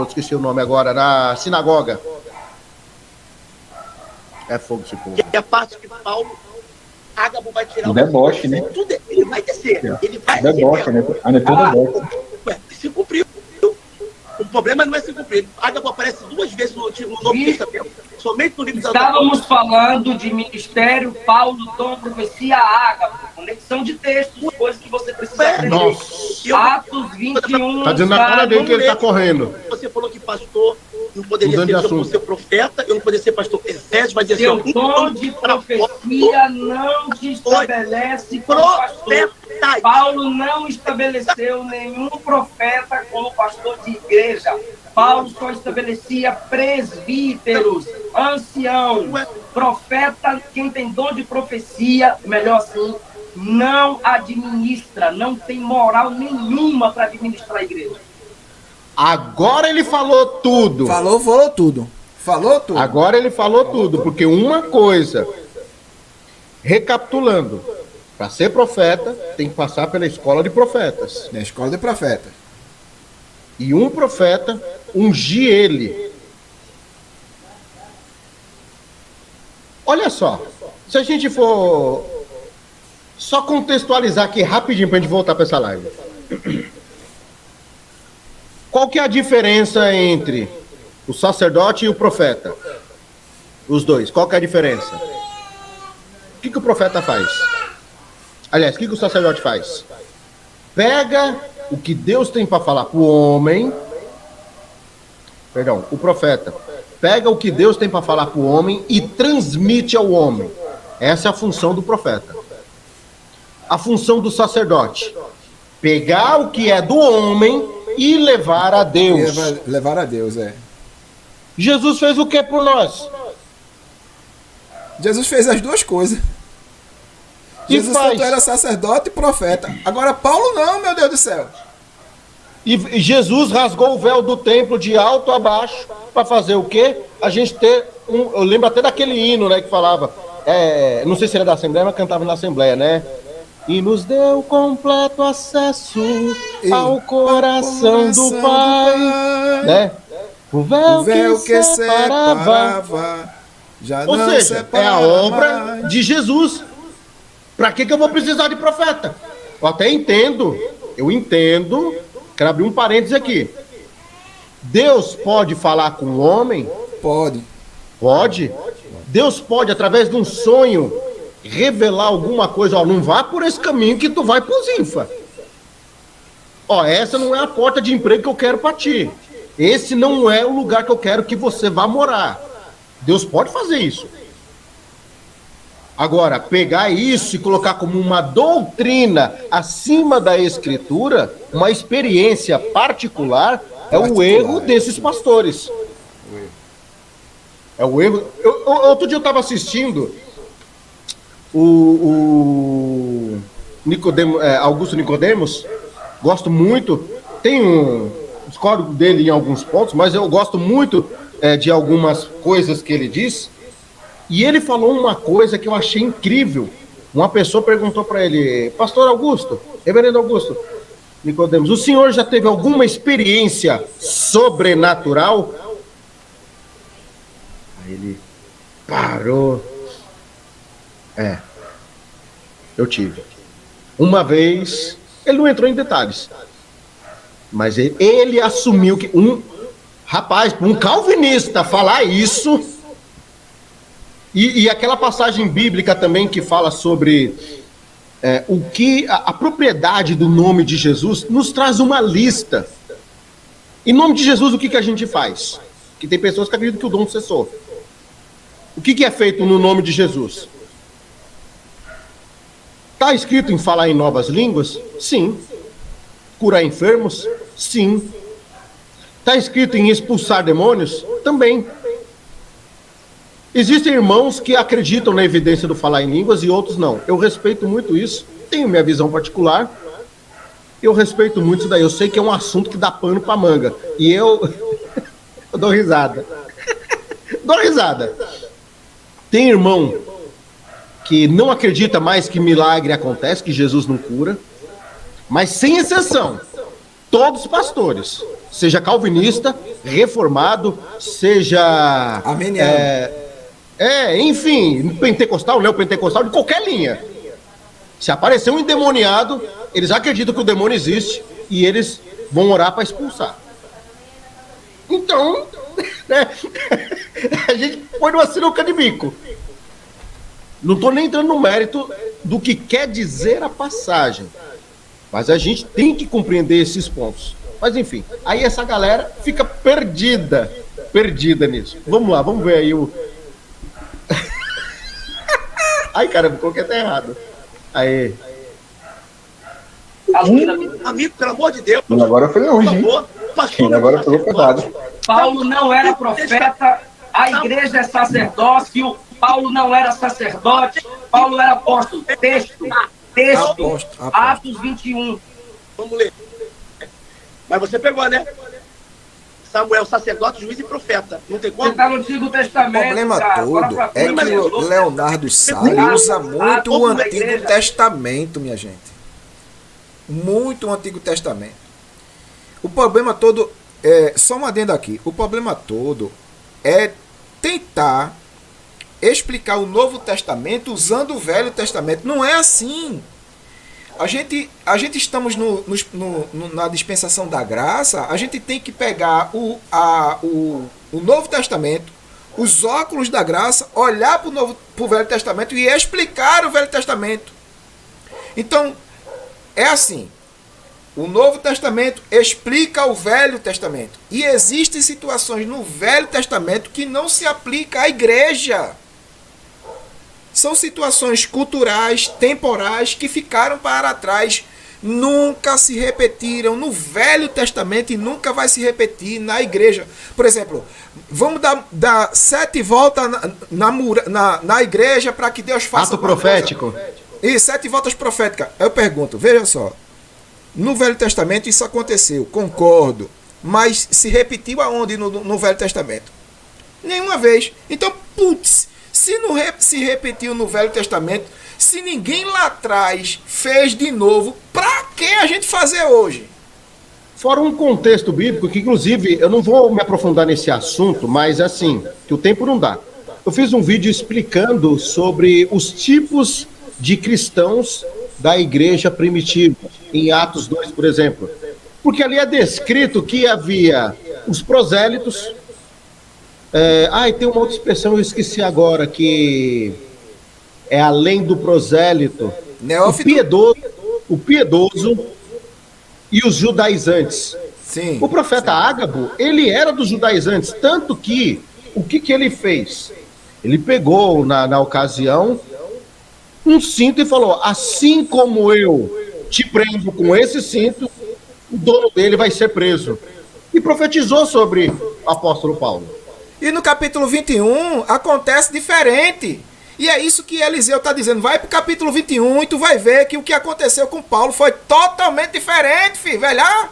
esqueci o nome agora, na sinagoga. É fogo esse povo. Que é a parte que Paulo, Ágabo vai tirar O deboche, né? Tudo, ele vai descer. Ele vai Deboche, né? Anetou deboche. Ué, se cumpriu. O problema não é se cumprir. Ágabo aparece 2 vezes no Novo Testamento. Somente no livro da Estávamos falando de ministério, Paulo, dom, profecia, Ágabo. Conexão de textos, coisas que você precisa aprender. Nossa. Atos 21. Tá dizendo na cara dele que ele tá correndo. Você falou que pastor não poderia Mudando de ser, assunto. ser profeta, eu não poderia ser pastor. Efésios vai dizer Seu assim, dom de profecia não te estabelece como pastor. profeta. Paulo não estabeleceu nenhum profeta como pastor de igreja. Paulo só estabelecia presbíteros, ancião, profeta, quem tem dom de profecia, melhor assim, não administra, não tem moral nenhuma para administrar a igreja. Agora ele falou tudo. Falou tudo. Agora ele falou tudo, porque uma coisa, recapitulando, para ser profeta, tem que passar pela escola de profetas. Na escola de profeta. E um profeta ungir ele. Olha só, se a gente for só contextualizar aqui rapidinho para a gente voltar para essa live. Qual que é a diferença entre o sacerdote e o profeta? Os dois, qual que é a diferença? O que o profeta faz? Aliás, o que o sacerdote faz? Pega o que Deus tem para falar para o homem. Perdão, o profeta. Pega o que Deus tem para falar para o homem e transmite ao homem. Essa é a função do profeta. A função do sacerdote. Pegar o que é do homem e levar a Deus. Levar a Deus, é. Jesus fez o que por nós? Jesus fez as duas coisas. Jesus tanto era sacerdote e profeta. Agora Paulo não, meu Deus do céu. E Jesus rasgou o véu do templo de alto a baixo para fazer o quê? A gente ter eu lembro até daquele hino, né, que falava, não sei se era da Assembleia, mas cantava na Assembleia, né? E nos deu completo acesso ao coração do Pai, né? O véu que separava já não separa. É a obra de Jesus. Para que eu vou precisar de profeta? Eu entendo. Quero abrir um parênteses aqui. Deus pode falar com o homem? Pode. Pode. Deus pode, através de um sonho, revelar alguma coisa. Ó, não vá por esse caminho que tu vai pro Zinfa. Ó, essa não é a porta de emprego que eu quero para ti. Esse não é o lugar que eu quero que você vá morar. Deus pode fazer isso. Agora, pegar isso e colocar como uma doutrina acima da Escritura, uma experiência particular, é o erro desses pastores. É o erro. Outro dia eu estava assistindo o Augusto Nicodemos, gosto muito, discordo dele em alguns pontos, mas eu gosto muito de algumas coisas que ele diz. E ele falou uma coisa que eu achei incrível. Uma pessoa perguntou para ele: Pastor Augusto, Reverendo Augusto Nicodemos, o senhor já teve alguma experiência sobrenatural? Aí ele parou. Eu tive. Uma vez, ele não entrou em detalhes, mas ele assumiu que um calvinista falar isso. E aquela passagem bíblica também que fala sobre o que a propriedade do nome de Jesus nos traz uma lista. Em nome de Jesus, o que a gente faz? Que tem pessoas que acreditam que o dom cessou. O que é feito no nome de Jesus? Está escrito em falar em novas línguas? Sim. Curar enfermos? Sim. Está escrito em expulsar demônios? Também. Existem irmãos que acreditam na evidência do falar em línguas e outros não. Eu respeito muito isso, tenho minha visão particular, eu respeito muito isso daí. Eu sei que é um assunto que dá pano pra manga. E eu dou risada. Dou risada. Tem irmão que não acredita mais que milagre acontece, que Jesus não cura, mas sem exceção, todos os pastores, seja calvinista, reformado, seja... Armeniano. Enfim, pentecostal, neopentecostal, de qualquer linha. Se aparecer um endemoniado, eles acreditam que o demônio existe e eles vão orar para expulsar. Então, a gente põe numa sinuca de bico. Não estou nem entrando no mérito do que quer dizer a passagem, mas a gente tem que compreender esses pontos. Mas enfim, aí essa galera fica perdida nisso. Vamos lá, vamos ver aí o... Ai, caramba, coloquei até errado. Aí. Amigo, pelo amor de Deus. Agora foi longe, hein? Agora pegou pesado. Paulo não era profeta, a igreja é sacerdócio. Paulo não era sacerdote, Paulo era apóstolo. Texto, Atos 21. Vamos ler. Mas você pegou, né? Samuel, sacerdote, juiz e profeta. Não tem como? Você está no Antigo Testamento. O problema todo é que o Leonardo Salles usa muito o Antigo Testamento, minha gente. Muito o Antigo Testamento. O problema todo, só um adendo aqui, o problema todo é tentar explicar o Novo Testamento usando o Velho Testamento. Não é assim. A gente estamos na dispensação da graça, a gente tem que pegar o Novo Testamento, os óculos da graça, olhar para o Velho Testamento e explicar o Velho Testamento. Então, é assim, o Novo Testamento explica o Velho Testamento. E existem situações no Velho Testamento que não se aplica à igreja. São situações culturais, temporais, que ficaram para trás, nunca se repetiram no Velho Testamento e nunca vai se repetir na igreja. Por exemplo, vamos dar 7 voltas na igreja para que Deus faça... Ato profético. E 7 voltas proféticas. Eu pergunto, veja só, no Velho Testamento isso aconteceu, concordo, mas se repetiu aonde no Velho Testamento? Nenhuma vez. Então, putz, se não se repetiu no Velho Testamento, se ninguém lá atrás fez de novo, para que a gente fazer hoje? Fora um contexto bíblico, que inclusive, eu não vou me aprofundar nesse assunto, mas assim, que o tempo não dá. Eu fiz um vídeo explicando sobre os tipos de cristãos da igreja primitiva, em Atos 2, por exemplo. Porque ali é descrito que havia os prosélitos, E tem uma outra expressão, eu esqueci agora, que é além do prosélito. Neófito? O piedoso e os judaizantes. Sim. O profeta Ágabo, ele era dos judaizantes, tanto que, o que ele fez? Ele pegou, na ocasião, um cinto e falou, assim como eu te prendo com esse cinto, o dono dele vai ser preso. E profetizou sobre o apóstolo Paulo. E no capítulo 21 acontece diferente. E é isso que Eliseu está dizendo. Vai para o capítulo 21 e tu vai ver que o que aconteceu com Paulo foi totalmente diferente, filho. Vai lá.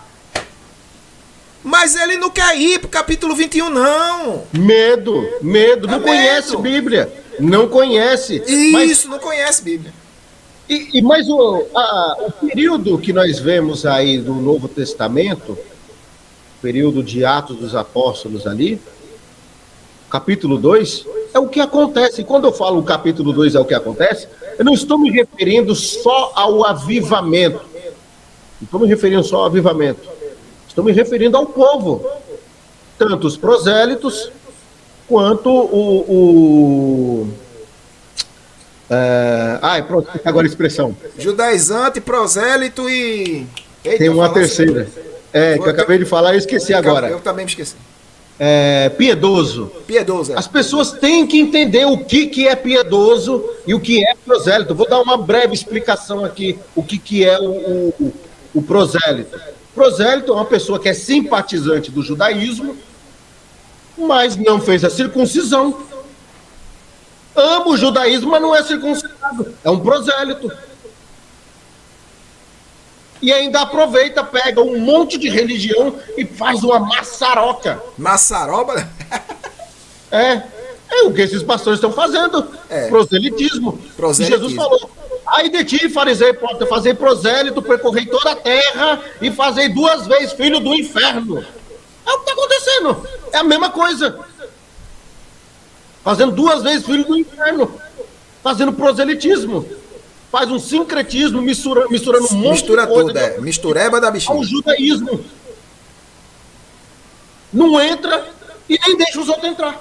Mas ele não quer ir para o capítulo 21, não. Medo. Não conhece Bíblia. Não conhece. Isso, não conhece Bíblia. Mas o período que nós vemos aí do Novo Testamento, período de Atos dos Apóstolos ali, capítulo 2, é o que acontece. Quando eu falo o capítulo 2 é o que acontece, eu não estou me referindo só ao avivamento. Não estou me referindo só ao avivamento. Estou me referindo ao povo. Tanto os prosélitos, quanto pronto, agora a expressão. Judaizante, prosélito e... Eita, tem uma terceira. Que eu acabei de falar e esqueci agora. Eu também me esqueci. Piedoso. Piedoso, As pessoas têm que entender o que é piedoso e o que é prosélito. Vou dar uma breve explicação aqui, o que é o prosélito. Prosélito é uma pessoa que é simpatizante do judaísmo, mas não fez a circuncisão. Ama o judaísmo, mas não é circuncidado. É um prosélito. E ainda aproveita, pega um monte de religião e faz uma maçaroca. Maçaroba? É o que esses pastores estão fazendo. Proselitismo. E Jesus falou, ai de ti, fariseu, pode fazer prosélito, percorrer toda a terra e fazer 2 vezes filho do inferno. É o que está acontecendo. É a mesma coisa. Fazendo 2 vezes filho do inferno. Fazendo proselitismo. Faz um sincretismo, misturando um monte de coisa. Tudo, mistureba da bichinha. Ao judaísmo. Não entra e nem deixa os outros entrar.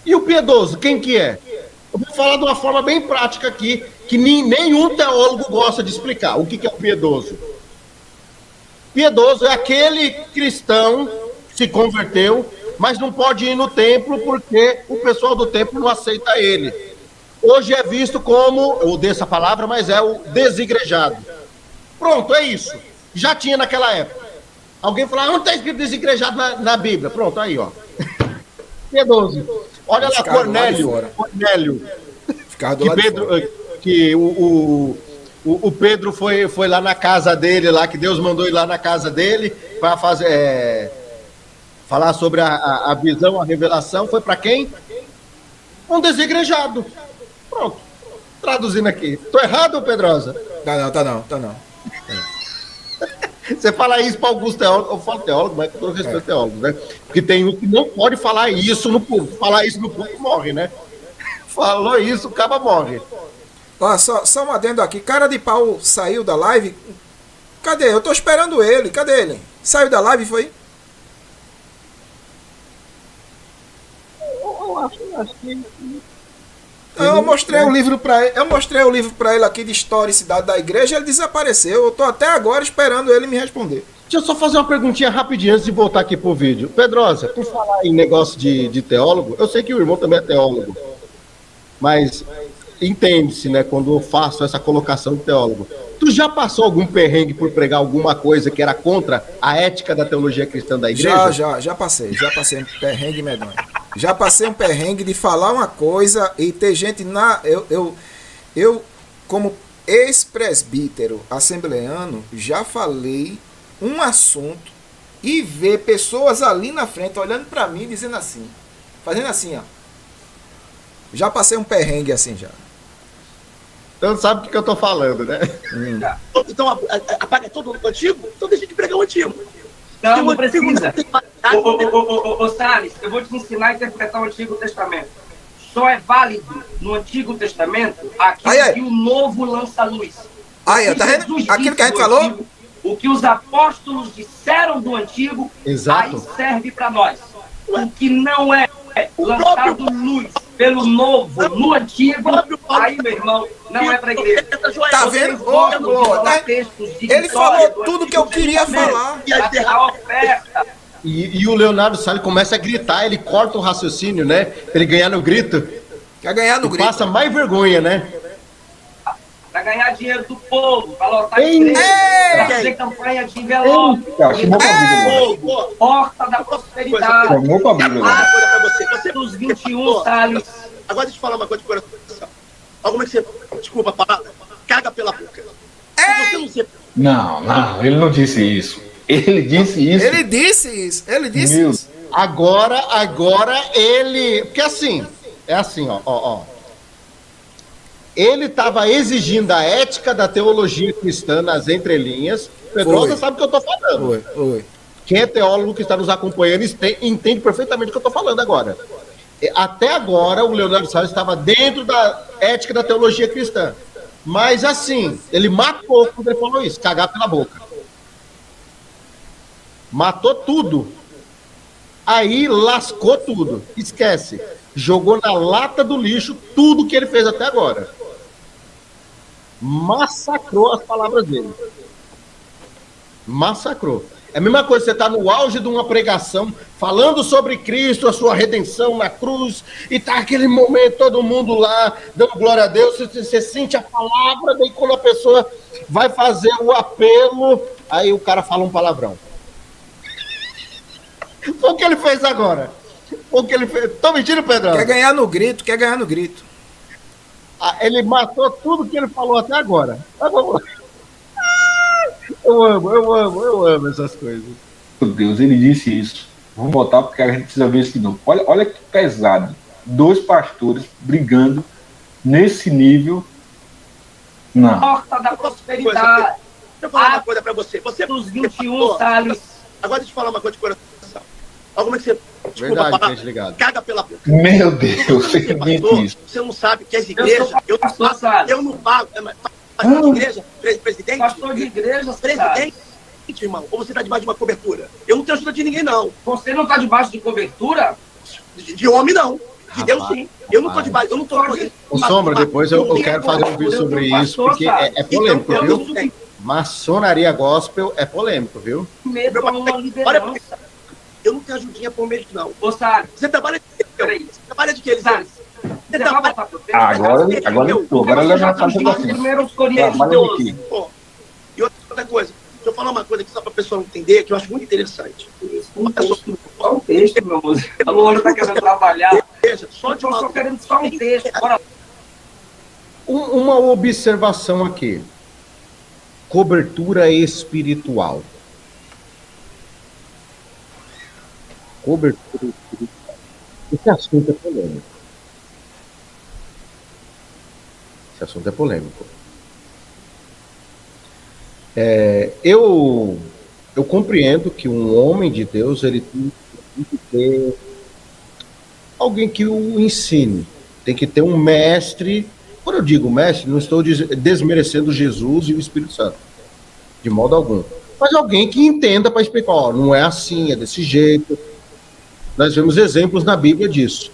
E o piedoso, quem que é? Eu vou falar de uma forma bem prática aqui, que nenhum teólogo gosta de explicar. O que é o piedoso? Piedoso é aquele cristão que se converteu, mas não pode ir no templo porque o pessoal do templo não aceita ele. Hoje é visto como, eu odeio essa palavra, mas é o desigrejado. Pronto, é isso. Já tinha naquela época. Alguém falou, onde está escrito desigrejado na Bíblia? Pronto, aí, ó. Piedoso. Olha lá, Cornélio. Que o Pedro foi lá na casa dele, lá que Deus mandou ir lá na casa dele para falar sobre a visão, a revelação. Foi para quem? Um desigrejado. Pronto. Traduzindo aqui. Tô errado, Pedrosa? Tá não. Você fala isso para alguns teólogos, eu falo teólogo, mas com todo respeito teólogo, né? Porque tem um que não pode falar isso no público. Falar isso no público morre, né? Falou isso, o caba morre. Ó, só um adendo aqui. Cara de pau saiu da live. Cadê? Eu tô esperando ele. Cadê ele? Saiu da live, foi? Eu acho que... Eu mostrei o livro para ele aqui de historicidade da igreja, ele desapareceu. Eu tô até agora esperando ele me responder. Deixa eu só fazer uma perguntinha rapidinho antes de voltar aqui pro vídeo. Pedrosa, por falar em negócio de teólogo, eu sei que o irmão também é teólogo, mas entende-se, né, quando eu faço essa colocação de teólogo. Tu já passou algum perrengue por pregar alguma coisa que era contra a ética da teologia cristã da igreja? Já passei um perrengue medonho. Já passei um perrengue de falar uma coisa e ter gente eu como ex-presbítero assembleano, já falei um assunto e ver pessoas ali na frente olhando para mim dizendo assim, fazendo assim, ó. Já passei um perrengue assim já. Então sabe o que eu tô falando, né? Então apaga todo o antigo? Então deixa de pregar o antigo. Não precisa. Ô Salles, eu vou te ensinar a interpretar o Antigo Testamento. Só é válido no Antigo Testamento aquilo que o Novo lança à luz. Aí, tá vendo? Aquilo que a gente falou? O que os apóstolos disseram do Antigo, exato, aí serve para nós. o que não é lançado luz pelo novo no antigo, aí, meu irmão, não é para a igreja. Tá vendo? Ele falou tudo que eu queria falar. A oferta. E o Leonardo Salles começa a gritar, ele corta o raciocínio, né? Pra ele ganhar no grito. Quer ganhar no E grito. passa mais vergonha, né? Para ganhar dinheiro do povo, para lotar igreja, para fazer campanha de envelope, porta da prosperidade. Chamou pra briga, Uma né? coisa pra você. Você Dos 21, Salles. Agora deixa eu falar uma coisa de coração. Como é que você, desculpa a palavra, caga pela boca. Se você não ser... Não, ele não disse isso. Ele disse isso. Ele disse isso. Ele disse Meu isso. Agora ele... Porque assim, é assim, ó. Ele estava exigindo a ética da teologia cristã nas entrelinhas. Pedrosa sabe o que eu tô falando. Oi. Quem é teólogo que está nos acompanhando entende perfeitamente o que eu tô falando agora. Até agora, o Leonardo Salles estava dentro da ética da teologia cristã. Mas assim, ele matou quando ele falou isso, cagar pela boca. Matou tudo. Aí lascou tudo. Esquece. Jogou na lata do lixo tudo que ele fez até agora. Massacrou as palavras dele. Massacrou. É a mesma coisa, você está no auge de uma pregação, falando sobre Cristo, a sua redenção na cruz, e tá aquele momento, todo mundo lá, dando glória a Deus, você sente a palavra, daí quando a pessoa vai fazer o apelo, aí o cara fala um palavrão. Foi o que ele fez agora. Foi o que ele fez. Tô mentindo, Pedrão? Quer ganhar no grito. Ele matou tudo que ele falou até agora. Mas vamos lá. Eu amo essas coisas. Meu Deus, ele disse isso. Vamos botar porque a gente precisa ver isso de novo. Olha que pesado. 2 pastores brigando nesse nível. Não. Porta da prosperidade. Deixa eu falar uma coisa pra você. Você Dos 21, Salles. Agora deixa eu falar uma coisa de coração. Como é que você... Verdade, palavra, gente ligado. caga pela boca. Meu Deus, ele disse isso. Você não sabe que as igrejas... Eu não pago... Pastor de igreja, presidente... Pastor de igreja, presidente, irmão. Ou você está debaixo de uma cobertura? Eu não tenho ajuda de ninguém, não. Você não está debaixo de cobertura? De homem, não. De Deus, sim. Eu não estou debaixo... Eu não estou... Ô, Sombra, depois eu quero fazer um vídeo sobre isso, porque é polêmico, viu? Maçonaria gospel é polêmico, viu? Medo é uma liderança. Eu não tenho ajudinha por meio, não. Ô, Salles. Você trabalha de quê? Você trabalha de quê, Eliseu? Salles. Você vai botar pro texto? Agora ele vai fazer Os assim. primeiros Coríntios Trabalha 12. aqui. Pô, e outra coisa, deixa eu falar uma coisa aqui só para a pessoa entender, que eu acho muito interessante. Só um texto, meu moço. A Luana está querendo trabalhar. Veja, só de Eu uma... só querendo só um texto. Bora. Uma observação aqui. Cobertura espiritual. Cobertura espiritual. Esse assunto é polêmico. Esse assunto é polêmico. Eu compreendo que um homem de Deus ele tem que ter alguém que o ensine. Tem que ter um mestre. Quando eu digo mestre, não estou desmerecendo Jesus e o Espírito Santo. De modo algum. Mas alguém que entenda para explicar, ó, não é assim, é desse jeito. Nós vemos exemplos na Bíblia disso.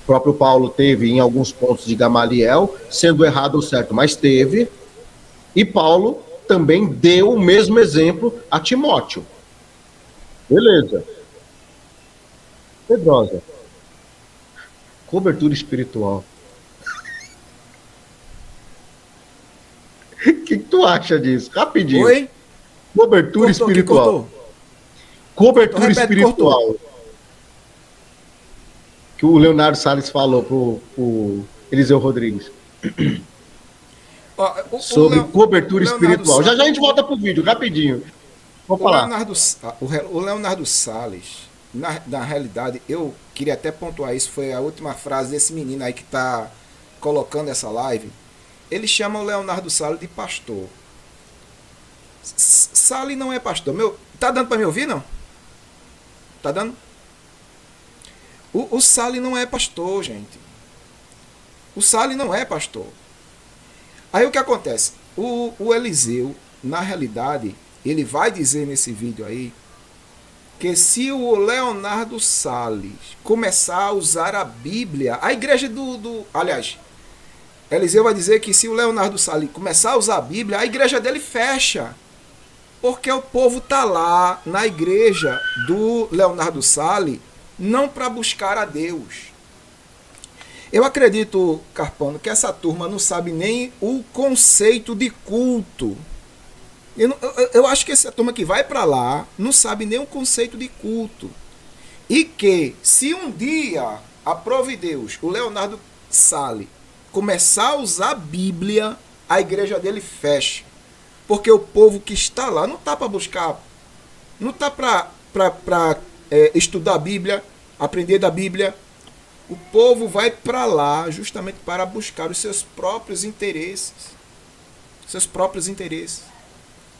O próprio Paulo teve em alguns pontos de Gamaliel, sendo errado ou certo, mas teve. E Paulo também deu o mesmo exemplo a Timóteo. Beleza. Pedrosa. Cobertura espiritual. O que tu acha disso? Rapidinho. Oi? Cobertura espiritual. Cobertura espiritual. Que o Leonardo Salles falou pro Eliseu Rodrigues. Sobre cobertura espiritual. Já a gente volta pro vídeo, rapidinho. Vou falar. O Leonardo Salles, na realidade, eu queria até pontuar isso, foi a última frase desse menino aí que tá colocando essa live. Ele chama o Leonardo Salles de pastor. Salles não é pastor. Tá dando para me ouvir, não? Tá dando? O Salles não é pastor, gente. O Salles não é pastor. Aí o que acontece? O Eliseu, na realidade, ele vai dizer nesse vídeo aí que se o Leonardo Salles começar a usar a Bíblia, a igreja aliás, Eliseu vai dizer que se o Leonardo Salles começar a usar a Bíblia, a igreja dele fecha. Porque o povo está lá na igreja do Leonardo Salles não para buscar a Deus. Eu acredito, Carpano, que essa turma não sabe nem o conceito de culto. Eu acho que essa turma que vai para lá não sabe nem o conceito de culto. E que, se um dia, aprove Deus, o Leonardo Salles começar a usar a Bíblia, a igreja dele fecha. Porque o povo que está lá não está para buscar, não está para estudar a Bíblia, aprender da Bíblia. O povo vai para lá justamente para buscar os seus próprios interesses. Seus próprios interesses.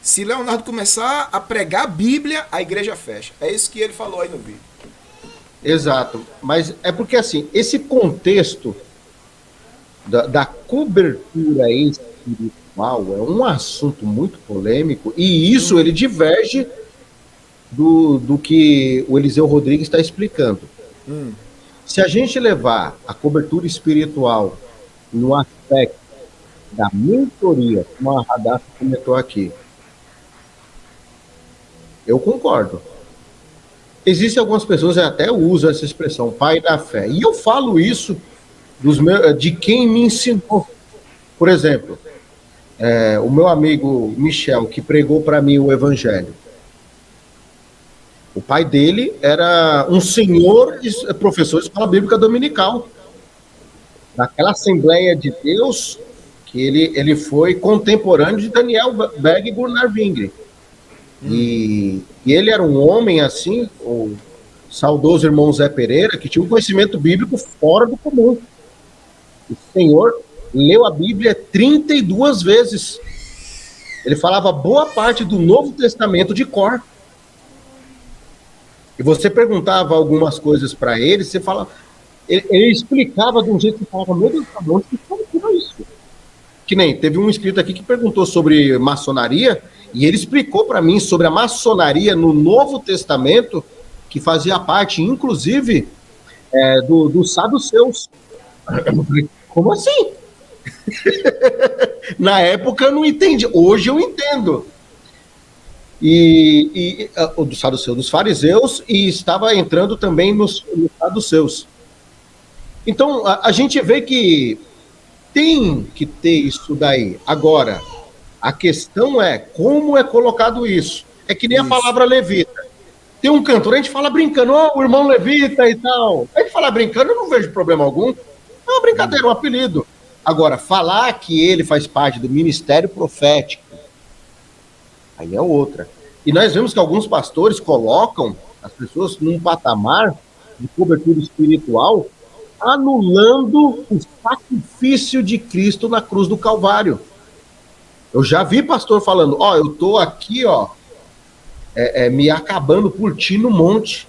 Se Leonardo começar a pregar a Bíblia, a igreja fecha. É isso que ele falou aí no vídeo. Exato. Mas é porque, assim, esse contexto da cobertura espiritual é um assunto muito polêmico e isso ele diverge do que o Eliseu Rodrigues está explicando. Se a gente levar a cobertura espiritual no aspecto da mentoria, como a Radassa comentou aqui, eu concordo. Existem algumas pessoas que até usam essa expressão, pai da fé. E eu falo isso de quem me ensinou. Por exemplo, o meu amigo Michel, que pregou para mim o evangelho. O pai dele era um senhor professor de escola bíblica dominical. Naquela Assembleia de Deus, que ele foi contemporâneo de Daniel Berg Gunnar Wingre. E ele era um homem assim, o saudoso irmão Zé Pereira, que tinha um conhecimento bíblico fora do comum. O senhor leu a Bíblia 32 vezes. Ele falava boa parte do Novo Testamento de cor. E você perguntava algumas coisas para ele, você falava, ele explicava de um jeito que você falava, meu Deus, onde que foi isso? Que nem, teve um inscrito aqui que perguntou sobre maçonaria, e ele explicou para mim sobre a maçonaria no Novo Testamento, que fazia parte, inclusive, dos saduceus. Eu falei, como assim? Na época eu não entendi, hoje eu entendo. O dos saduceus, dos fariseus, e estava entrando também nos saduceus. Então, a gente vê que tem que ter isso daí. Agora, a questão é como é colocado isso. É que nem a palavra levita. Tem um cantor, a gente fala brincando, o irmão levita e tal. A gente fala brincando, eu não vejo problema algum. É uma brincadeira, um apelido. Agora, falar que ele faz parte do ministério profético, aí é outra. E nós vemos que alguns pastores colocam as pessoas num patamar de cobertura espiritual, anulando o sacrifício de Cristo na cruz do Calvário. Eu já vi pastor falando, eu tô aqui, me acabando por ti no monte.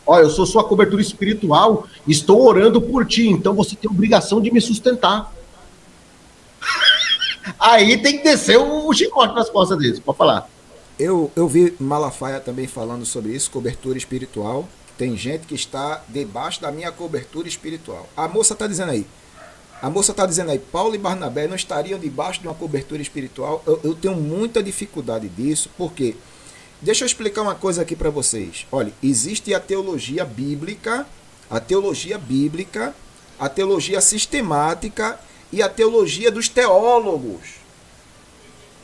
Eu sou sua cobertura espiritual, estou orando por ti, então você tem obrigação de me sustentar. Aí tem que descer o chicote nas costas deles, pode falar. Eu vi Malafaia também falando sobre isso, cobertura espiritual. Tem gente que está debaixo da minha cobertura espiritual. A moça está dizendo aí, Paulo e Barnabé não estariam debaixo de uma cobertura espiritual. Eu tenho muita dificuldade disso, porque, deixa eu explicar uma coisa aqui para vocês. Olha, existe a teologia bíblica, a teologia sistemática e a teologia dos teólogos.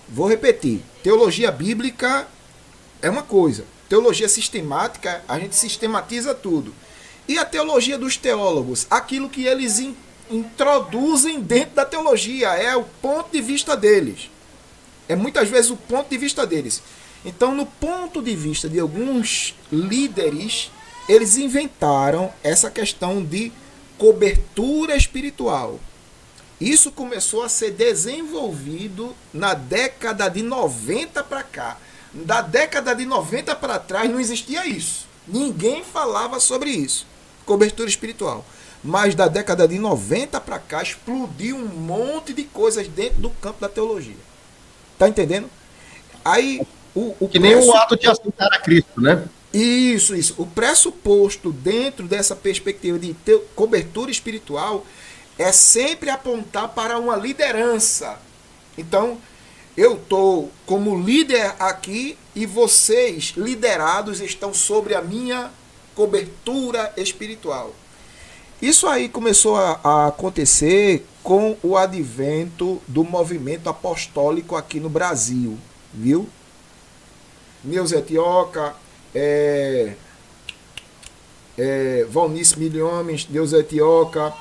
Vou repetir, teologia bíblica é uma coisa, teologia sistemática, a gente sistematiza tudo. E a teologia dos teólogos, aquilo que eles introduzem dentro da teologia, é o ponto de vista deles. É muitas vezes o ponto de vista deles. Então, no ponto de vista de alguns líderes, eles inventaram essa questão de cobertura espiritual. Isso começou a ser desenvolvido na década de 90 para cá. Da década de 90 para trás não existia isso. Ninguém falava sobre isso, cobertura espiritual. Mas da década de 90 para cá explodiu um monte de coisas dentro do campo da teologia. Tá entendendo? Aí Que nem o ato de aceitar a Cristo, né? Isso. O pressuposto dentro dessa perspectiva de ter cobertura espiritual é sempre apontar para uma liderança. Então, eu estou como líder aqui e vocês, liderados, estão sobre a minha cobertura espiritual. Isso aí começou a acontecer com o advento do movimento apostólico aqui no Brasil, viu? Neuza Etioca, Valnice Milhomes, Neuza Etioca.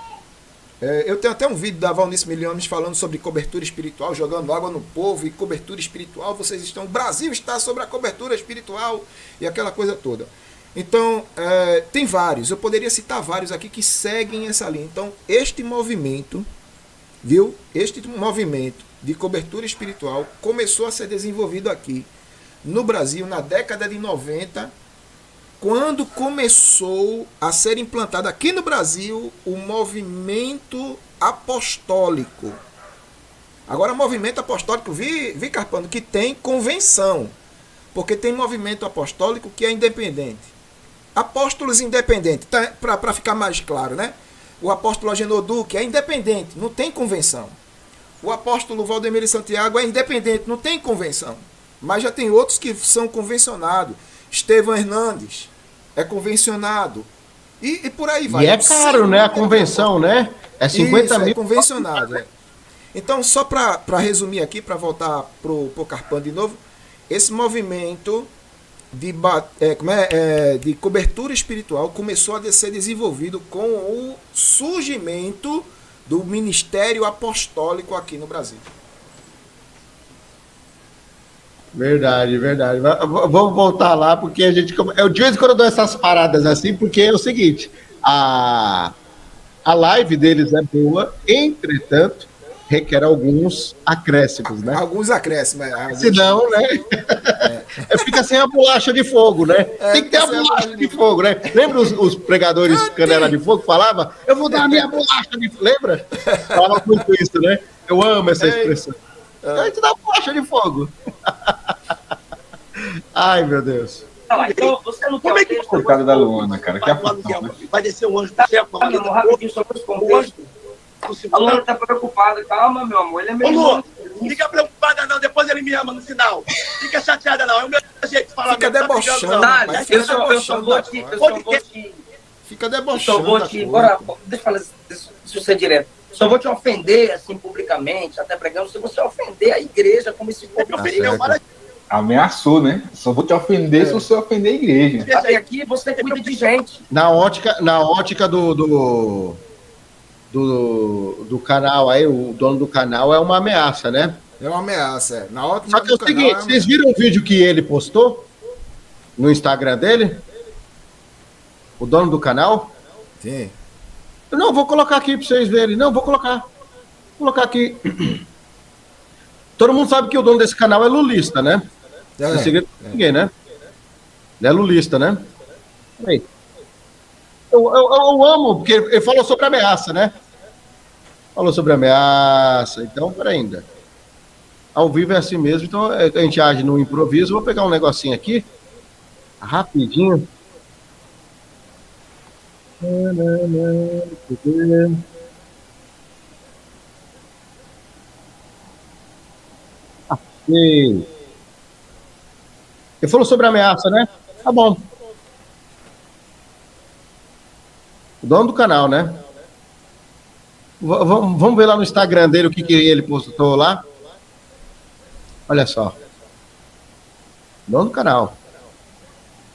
Eu tenho até um vídeo da Valnice Milhomes falando sobre cobertura espiritual, jogando água no povo e cobertura espiritual. O Brasil está sobre a cobertura espiritual e aquela coisa toda. Então, tem vários, eu poderia citar vários aqui que seguem essa linha. Então, este movimento, viu? Este movimento de cobertura espiritual começou a ser desenvolvido aqui no Brasil na década de 90, quando começou a ser implantado aqui no Brasil o movimento apostólico. Agora, movimento apostólico, vi Carpano, que tem convenção, porque tem movimento apostólico que é independente. Apóstolos independentes, tá, para ficar mais claro, né? O apóstolo Agenor Duque é independente, não tem convenção. O apóstolo Valdemiro Santiago é independente, não tem convenção. Mas já tem outros que são convencionados. Estevão Hernandes é convencionado. E por aí vai. E é caro, né? A convenção, né? É 50 mil. É convencionado. Então, só para resumir aqui, para voltar pro Carpano de novo, esse movimento de cobertura espiritual começou a ser desenvolvido com o surgimento do ministério apostólico aqui no Brasil. Verdade. Vamos voltar lá, porque a gente... Eu de vez em quando dou essas paradas assim, porque é o seguinte, a live deles é boa, entretanto, requer alguns acréscimos, né? Alguns acréscimos. Senão, né? Fica sem a bolacha de fogo, né? Tem que ter a bolacha de fogo, né? Lembra os pregadores canela de fogo que falavam? Eu vou dar a minha bolacha de fogo. Lembra? Falava muito isso, né? Eu amo essa expressão. A gente dá a bolacha de fogo. Ai, meu Deus. Então, você não Como é que Coitado da Luana, cara. Que vai descer um anjo do céu com a Não, rapidinho, só para os contextos. A Luana está preocupada. Calma, meu amor. Ele é meu irmão. Não fica preocupada não, depois ele me ama no final. Fica chateada não, é o meu jeito de falar. Fica debochando. Dale, eu só vou te... Fica debochando. Deixa eu falar, deixa eu ser direto. Só vou te ofender, assim, publicamente, até pregando, se você ofender a igreja, como se for Ameaçou, né? Só vou te ofender se você ofender a igreja. Até aqui você cuida de gente. Na ótica do canal aí, o dono do canal é uma ameaça, né? É uma ameaça, Na ótica Só que é o seguinte, vocês viram o vídeo que ele postou no Instagram dele? O dono do canal? Sim. Não, vou colocar aqui para vocês verem. Não, vou colocar. Vou colocar aqui. Todo mundo sabe que o dono desse canal é lulista, né? Não é segredo pra ninguém, né? Ele é lulista, né? Aí. Eu amo, porque ele falou sobre ameaça, né? Falou sobre ameaça. Então, peraí ainda. Ao vivo é assim mesmo, então a gente age no improviso. Vou pegar um negocinho aqui. Rapidinho. Ele falou sobre ameaça, né? Tá bom. O dono do canal, né? Vamos ver lá no Instagram dele o que ele postou lá. Olha só. Dono do canal.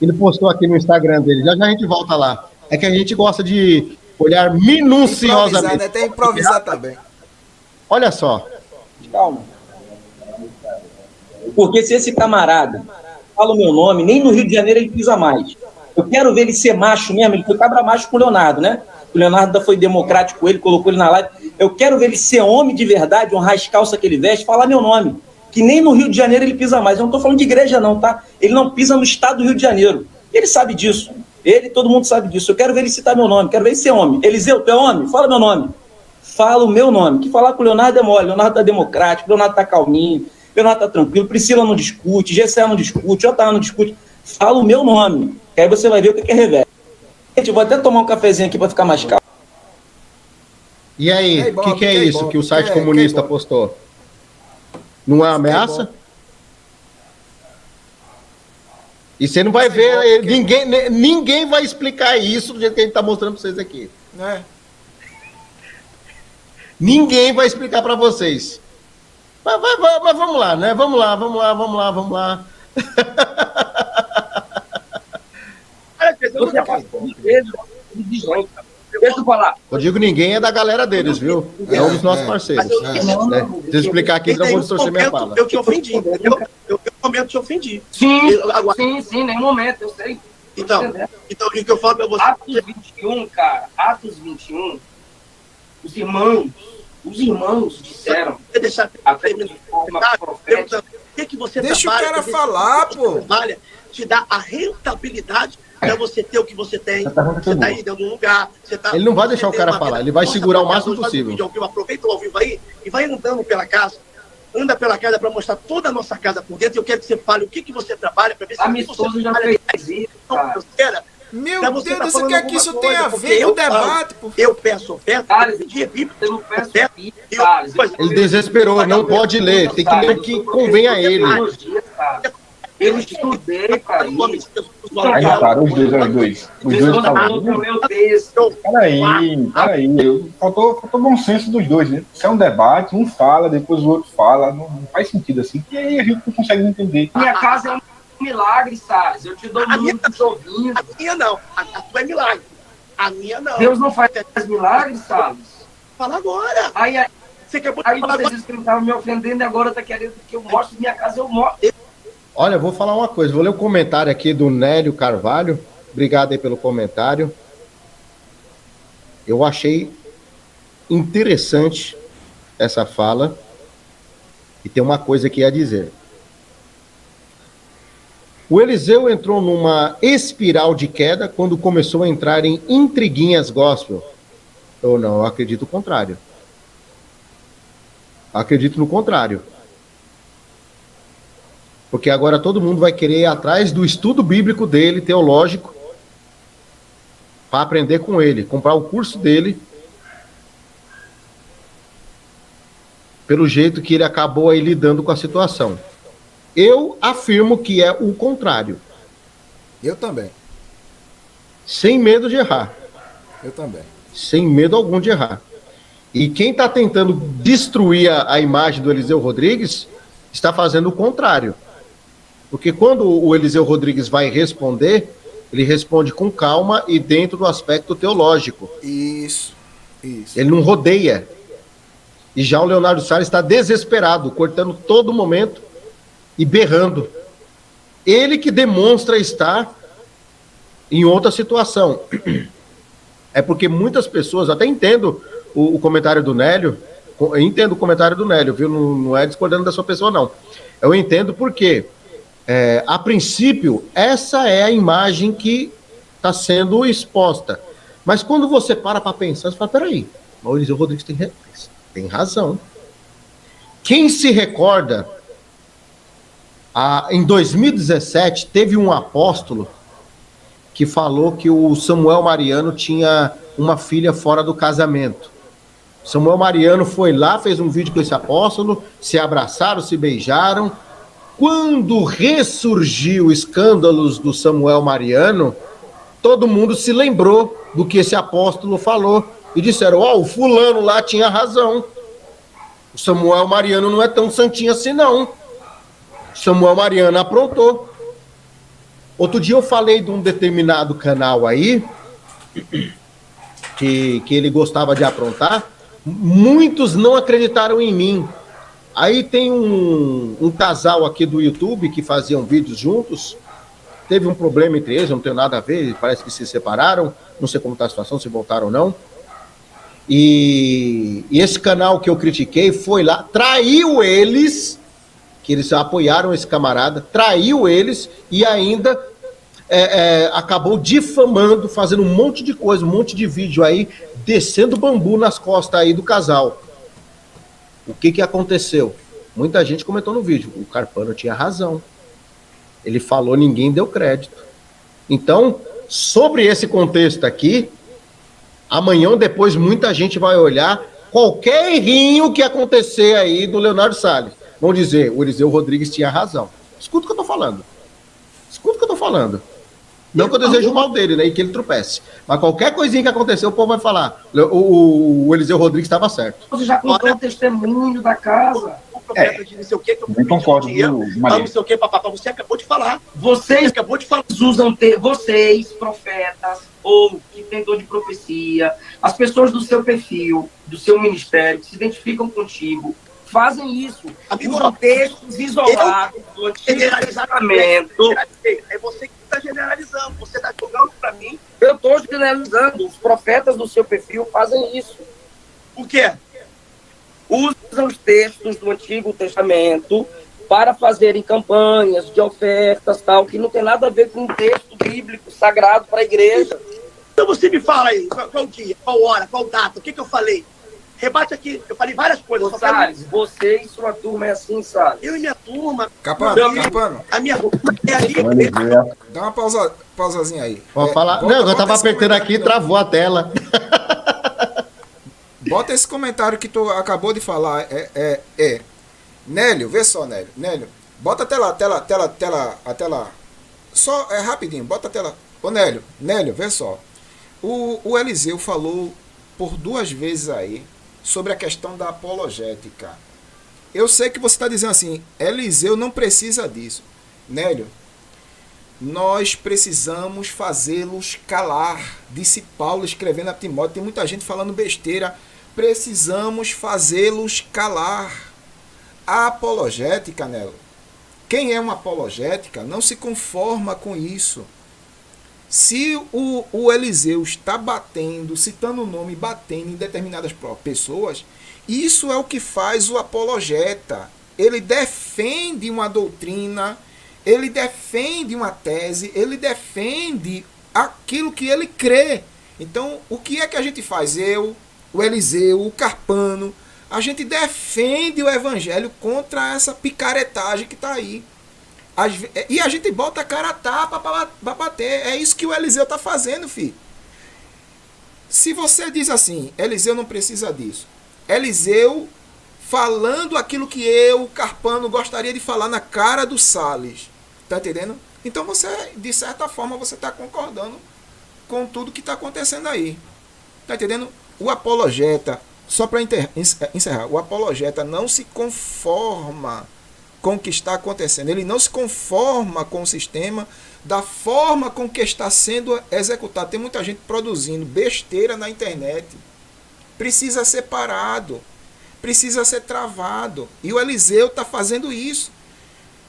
Ele postou aqui no Instagram dele. Já a gente volta lá. É que a gente gosta de olhar minuciosamente. Tem que improvisar também. Olha só. Calma. Porque se esse camarada fala o meu nome, nem no Rio de Janeiro ele pisa mais. Eu quero ver ele ser macho mesmo. Ele foi cabra macho com o Leonardo, né? O Leonardo foi democrático com ele, colocou ele na live. Eu quero ver ele ser homem de verdade, honrar as calças que ele veste, falar meu nome. Que nem no Rio de Janeiro ele pisa mais. Eu não estou falando de igreja não, tá? Ele não pisa no estado do Rio de Janeiro. Ele sabe disso. Todo mundo sabe disso. Eu quero ver ele citar meu nome, quero ver ele ser homem. Eliseu, tu é homem? Fala meu nome. Fala o meu nome. Que falar com o Leonardo é mole. O Leonardo tá democrático, o Leonardo tá calminho. Leonardo tá tranquilo, Priscila não discute, Gessé não discute, Otávio não discute. Fala o meu nome, que aí você vai ver o que é reverte. Gente, eu vou até tomar um cafezinho aqui para ficar mais calmo. E aí, o que é isso que o site comunista postou? Não é uma ameaça? E você não vai ver, ninguém vai explicar isso do jeito que a gente está mostrando para vocês aqui. É. Ninguém vai explicar para vocês. Mas vamos lá, né? Vamos lá. Deixa eu falar. Eu digo ninguém é da galera deles, viu? É um dos nossos parceiros. Né? Deixa eu explicar aqui que não vou distorcer minha fala. Eu te ofendi, entendeu? Eu momento te ofendi. Sim, nenhum momento, eu sei. Então, o que eu falo pra você... Atos 21, cara, Atos 21, os irmãos disseram... Deixa você deixa o cara falar, pô. Trabalha, te dá a rentabilidade para você ter o que você tem. Você tá aí dentro de um lugar. Ele não vai deixar o cara falar, ele vai segurar o máximo possível. Aproveita o ao vivo aí e vai andando pela casa. Anda pela casa para mostrar toda a nossa casa por dentro. Eu quero que você fale o que você trabalha para ver se a minha esposa já fez isso, cara. Meu Deus, você quer que isso tenha a ver com o debate? Eu peço oferta, eu não peço oferta. Ele desesperou, não pode ler, tem que ler o que convém a ele. Eu estudei para isso. Aí, cara, os dois. Os dois falam. Meu Deus. Peraí. Faltou bom senso dos dois, né? Isso é um debate, um fala, depois o outro fala. Não faz sentido assim. E aí a gente não consegue entender. Minha casa é um milagre, Salles. Eu te dou muitos ouvintes. A minha não. A tua é milagre. A minha não. Deus não faz milagres, Salles. Fala agora. Aí você disse que não estava me ofendendo e agora está querendo que eu mostre minha casa, eu mostro. Olha, eu vou falar uma coisa, vou ler o comentário aqui do Nélio Carvalho. Obrigado aí pelo comentário. Eu achei interessante essa fala e tem uma coisa que ia dizer. O Eliseu entrou numa espiral de queda quando começou a entrar em intriguinhas gospel. Eu não, eu acredito o contrário. Acredito no contrário. Porque agora todo mundo vai querer ir atrás do estudo bíblico dele, teológico, para aprender com ele, comprar o curso dele, pelo jeito que ele acabou aí lidando com a situação. Eu afirmo que é o contrário. Eu também. Sem medo de errar. Eu também. Sem medo algum de errar. E quem está tentando destruir a imagem do Eliseu Rodrigues está fazendo o contrário. Porque quando o Eliseu Rodrigues vai responder, ele responde com calma e dentro do aspecto teológico. Isso. Ele não rodeia. E já o Leonardo Salles está desesperado, cortando todo momento e berrando. Ele que demonstra estar em outra situação. É porque muitas pessoas, até entendo o comentário do Nélio, viu? Não é discordando da sua pessoa, não. Eu entendo porque... a princípio, essa é a imagem que está sendo exposta. Mas quando você para pensar, você fala, peraí, o Eliseu Rodrigues tem razão. Quem se recorda, em 2017, teve um apóstolo que falou que o Samuel Mariano tinha uma filha fora do casamento. Samuel Mariano foi lá, fez um vídeo com esse apóstolo, se abraçaram, se beijaram. Quando ressurgiu escândalos do Samuel Mariano, todo mundo se lembrou do que esse apóstolo falou e disseram, o fulano lá tinha razão. O Samuel Mariano não é tão santinho assim, não. O Samuel Mariano aprontou. Outro dia eu falei de um determinado canal aí, que ele gostava de aprontar. Muitos não acreditaram em mim. Aí tem um casal aqui do YouTube que faziam vídeos juntos, teve um problema entre eles, não tem nada a ver, parece que se separaram, não sei como está a situação, se voltaram ou não. E esse canal que eu critiquei foi lá, traiu eles, que eles apoiaram esse camarada, traiu eles e ainda acabou difamando, fazendo um monte de coisa, um monte de vídeo aí, descendo bambu nas costas aí do casal. O que aconteceu? Muita gente comentou no vídeo, o Carpano tinha razão. Ele falou, ninguém deu crédito. Então, sobre esse contexto aqui, amanhã ou depois muita gente vai olhar qualquer errinho que acontecer aí do Leonardo Salles. Vão dizer, o Eliseu Rodrigues tinha razão. Escuta o que eu tô falando. Escuta o que eu tô falando. Não que eu desejo o mal dele, né? E que ele tropece. Mas qualquer coisinha que acontecer, o povo vai falar. O Eliseu Rodrigues estava certo. Você já contou o testemunho da casa. O profeta de não sei o que, eu concordo, Maria. não sei o que, papapá, você acabou de falar. Vocês acabou de falar. usam, vocês, profetas, ou que tem dom de profecia, as pessoas do seu perfil, do seu ministério, que se identificam contigo, fazem isso. Usam textos isolados do Antigo Testamento. É você que está generalizando, você está jogando para mim. Eu estou generalizando. Os profetas do seu perfil fazem isso. O quê? Usam os textos do Antigo Testamento para fazerem campanhas de ofertas, tal, que não tem nada a ver com o texto bíblico sagrado para a igreja. Então você me fala aí, qual dia, qual hora, qual data, o que eu falei? Rebate aqui, eu falei várias coisas. Ô, Salles, você e sua turma é assim, Salles. Eu e minha turma. Capano. A minha é ali. Dá uma pausazinha aí. Pode falar. Não, eu tava apertando aqui e travou a tela. Bota esse comentário que tu acabou de falar. Nélio, vê só, Nélio. Nélio, bota a tela. Só, rapidinho, bota a tela. Ô, Nélio, vê só. O Eliseu falou por 2 vezes aí sobre a questão da apologética. Eu sei que você está dizendo assim, Eliseu não precisa disso. Nélio, nós precisamos fazê-los calar, disse Paulo escrevendo a Timóteo. Tem muita gente falando besteira. Precisamos fazê-los calar. A apologética, Nélio, quem é uma apologética não se conforma com isso. Se o Eliseu está batendo, citando o nome, batendo em determinadas pessoas, isso é o que faz o apologeta. Ele defende uma doutrina, ele defende uma tese, ele defende aquilo que ele crê. Então, o que é que a gente faz? Eu, o Eliseu, o Carpano, a gente defende o evangelho contra essa picaretagem que está aí. E a gente bota a cara a tapa para bater. É isso que o Eliseu está fazendo, filho. Se você diz assim, Eliseu não precisa disso. Eliseu falando aquilo que eu, Carpano, gostaria de falar na cara do Salles. Tá entendendo? Então você, de certa forma, você está concordando com tudo que está acontecendo aí. Tá entendendo? O apologeta, só para encerrar, o apologeta não se conforma com o que está acontecendo. Ele não se conforma com o sistema da forma com que está sendo executado. Tem muita gente produzindo besteira na internet. Precisa ser parado. Precisa ser travado. E o Eliseu está fazendo isso.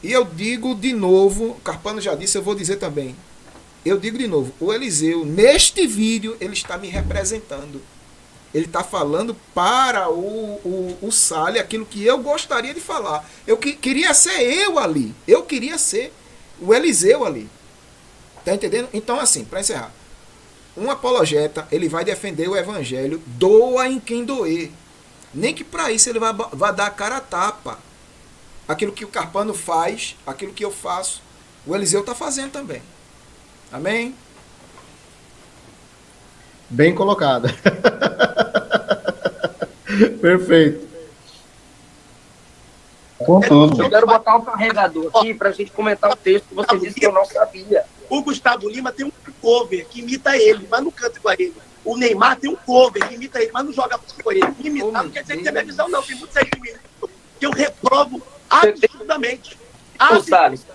E eu digo de novo, o Carpano já disse, eu vou dizer também. Eu digo de novo, o Eliseu, neste vídeo, ele está me representando. Ele está falando para o Salles aquilo que eu gostaria de falar. Eu queria ser eu ali. Eu queria ser o Eliseu ali. Tá entendendo? Então, assim, para encerrar. Um apologeta, ele vai defender o evangelho, doa em quem doer. Nem que para isso ele vai dar a cara a tapa. Aquilo que o Carpano faz, aquilo que eu faço, o Eliseu está fazendo também. Amém? Bem colocado. Perfeito. Eu quero botar um carregador aqui para a gente comentar o texto que você disse que eu não sabia. O Gustavo Lima tem um cover que imita ele, mas não canta igual a ele. O Neymar tem um cover que imita ele, mas não joga com ele. Imitar não quer dizer que tem minha visão, não. Tem muita gente que eu reprovo absurdamente. Salles,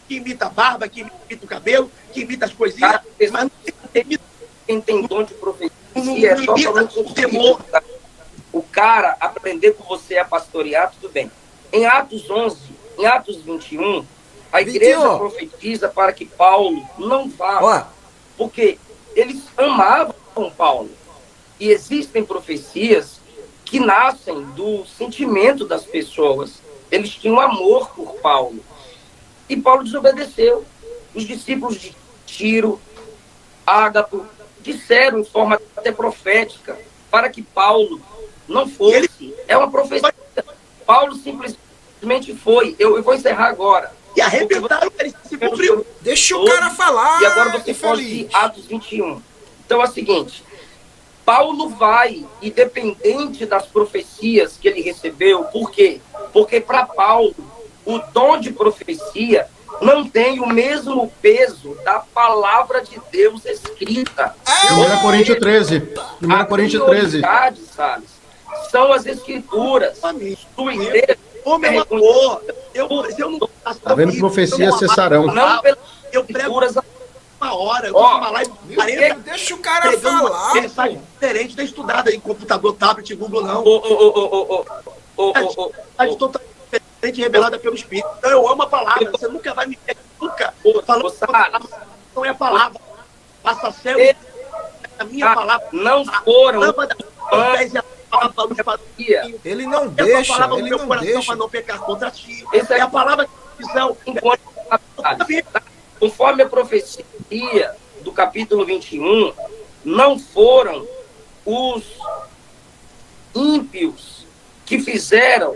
Que imita a barba, que imita o cabelo, que imita as coisinhas, cara, mas não imita. quem tem dom de profecia é totalmente o temor. O cara aprender com você a pastorear, tudo bem. Em Atos 11, em Atos 21, a igreja profetiza para que Paulo não vá. Porque eles amavam Paulo. E existem profecias que nascem do sentimento das pessoas. Eles tinham amor por Paulo. E Paulo desobedeceu. Os discípulos de Tiro, Ágapo, disseram em forma até profética para que Paulo não fosse. É uma profecia. Paulo simplesmente simplesmente foi. Eu vou encerrar agora. E arrebentaram, ele se cumpriu. Deixa o cara falar. E agora você foge de Atos 21. Então é o seguinte, Paulo vai, independente das profecias que ele recebeu, por quê? Porque para Paulo, o dom de profecia não tem o mesmo peso da palavra de Deus escrita. 1 Coríntios 13. 1 Coríntios 13. Salles, são as escrituras. Sua igreja Ô, meu amor, se eu não... Tá vendo profecia cessarão. não pelas Eu prego escrituras. uma hora, eu tô numa live de 40, Deixa o cara falar. mensagem diferente, não é estudada em computador, tablet, Google, não. É totalmente diferente, revelada pelo Espírito. Então eu amo a palavra, você nunca vai me ver, nunca. Falando que a palavra não é a palavra. Passa a ser a minha palavra. Não foram. Ele não deixa, palavra ele no meu não coração deixa. para não pecar contra ti. Esse É a palavra de visão. Conforme a profecia do capítulo 21, não foram os ímpios que fizeram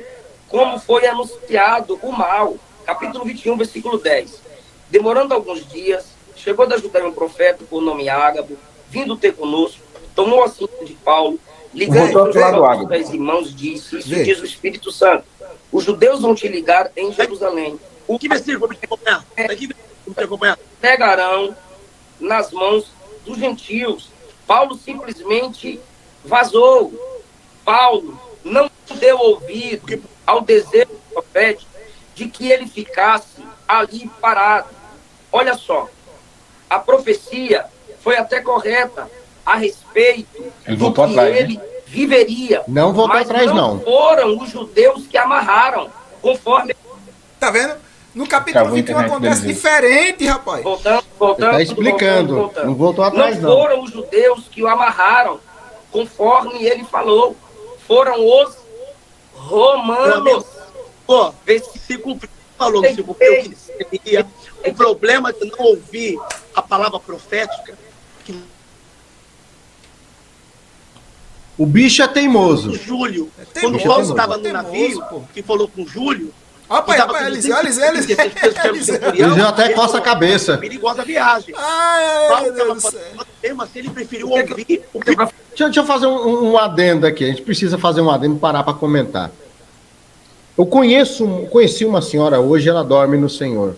como foi anunciado o mal. Capítulo 21, versículo 10. Demorando alguns dias, chegou da Judéia um profeta por nome Ágabo, vindo ter conosco, tomou a cinta de Paulo, ligando os das irmãos, disse, isso diz o Espírito Santo, os judeus vão te ligar em Jerusalém. O Que versículo me acompanhar? Que versículo me acompanhar? pegarão nas mãos dos gentios. Paulo simplesmente vazou. Paulo não deu ouvido ao desejo profético de que ele ficasse ali parado. Olha só, a profecia foi até correta a respeito Ele do voltou que atrás, ele viveria. Não voltou Mas atrás, não. foram os judeus que amarraram, conforme... Tá vendo? No capítulo 21 acontece diferente, rapaz. Voltando, Tá explicando. voltando. Não voltou atrás, Não não. foram os judeus que o amarraram, conforme ele falou. Foram os romanos. Pô, se cumpriu, falou que se cumpriu o que ele queria. O problema de não ouvir a palavra profética, que O bicho é teimoso. o Júlio, teimoso, quando Paulo teimoso, estava no teimoso, navio, pô. que falou com o Júlio, Rapaz, Eliseu, Eliseu até coça a cabeça. perigosa viagem. Ai, Paulo meu Deus estava do céu. falando tema, se ele preferiu ouvir o que Deixa eu fazer um adendo aqui. A gente precisa fazer um adendo e parar para comentar. Eu conheci uma senhora hoje, ela dorme no Senhor.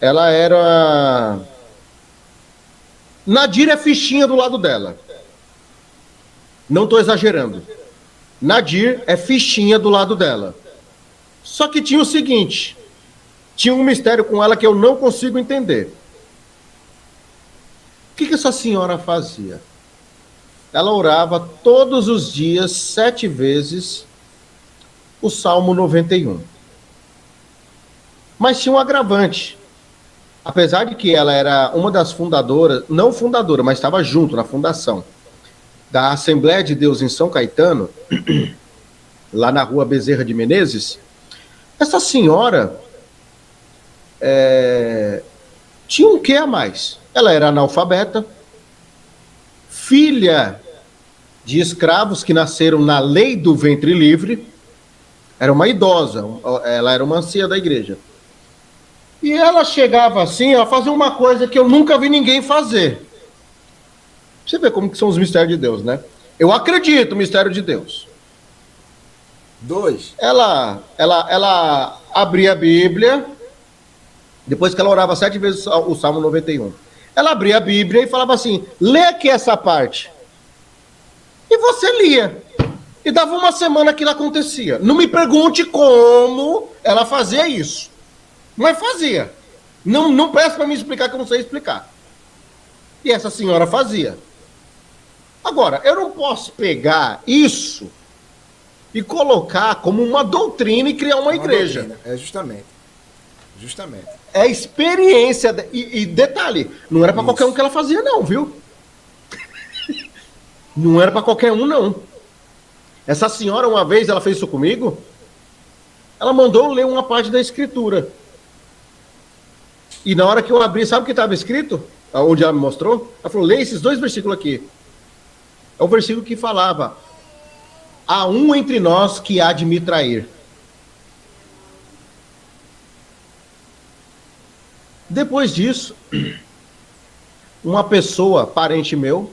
Ela era... Nadir é fichinha do lado dela. Não estou exagerando. Nadir é fichinha do lado dela. Só que tinha o seguinte, tinha um mistério com ela que eu não consigo entender. O que essa senhora fazia? Ela orava todos os dias, 7 vezes, o Salmo 91. Mas tinha um agravante. Apesar de que ela era uma das fundadoras, não fundadora, mas estava junto na fundação, da Assembleia de Deus em São Caetano, lá na rua Bezerra de Menezes, essa senhora tinha um quê a mais? Ela era analfabeta, filha de escravos que nasceram na lei do ventre livre, era uma idosa, ela era uma anciã da igreja. E ela chegava assim, ela fazia uma coisa que eu nunca vi ninguém fazer. Você vê como que são os mistérios de Deus, né? Eu acredito no mistério de Deus. 2. Ela abria a Bíblia, depois que ela orava 7 vezes o Salmo 91. Ela abria a Bíblia e falava assim, lê aqui essa parte. E você lia. E dava uma semana que aquilo acontecia. Não me pergunte como ela fazia isso. Mas fazia. Não peço para me explicar que eu não sei explicar. E essa senhora fazia. Agora, eu não posso pegar isso e colocar como uma doutrina e criar uma igreja. Doutrina. É justamente. É experiência. E detalhe, não era para qualquer um que ela fazia, não, viu? Não era para qualquer um, não. Essa senhora, uma vez, ela fez isso comigo. Ela mandou eu ler uma parte da escritura. E na hora que eu abri, sabe o que estava escrito? Onde ela me mostrou? Ela falou, lê esses 2 versículos aqui. É o versículo que falava, há um entre nós que há de me trair. Depois disso, uma pessoa, parente meu,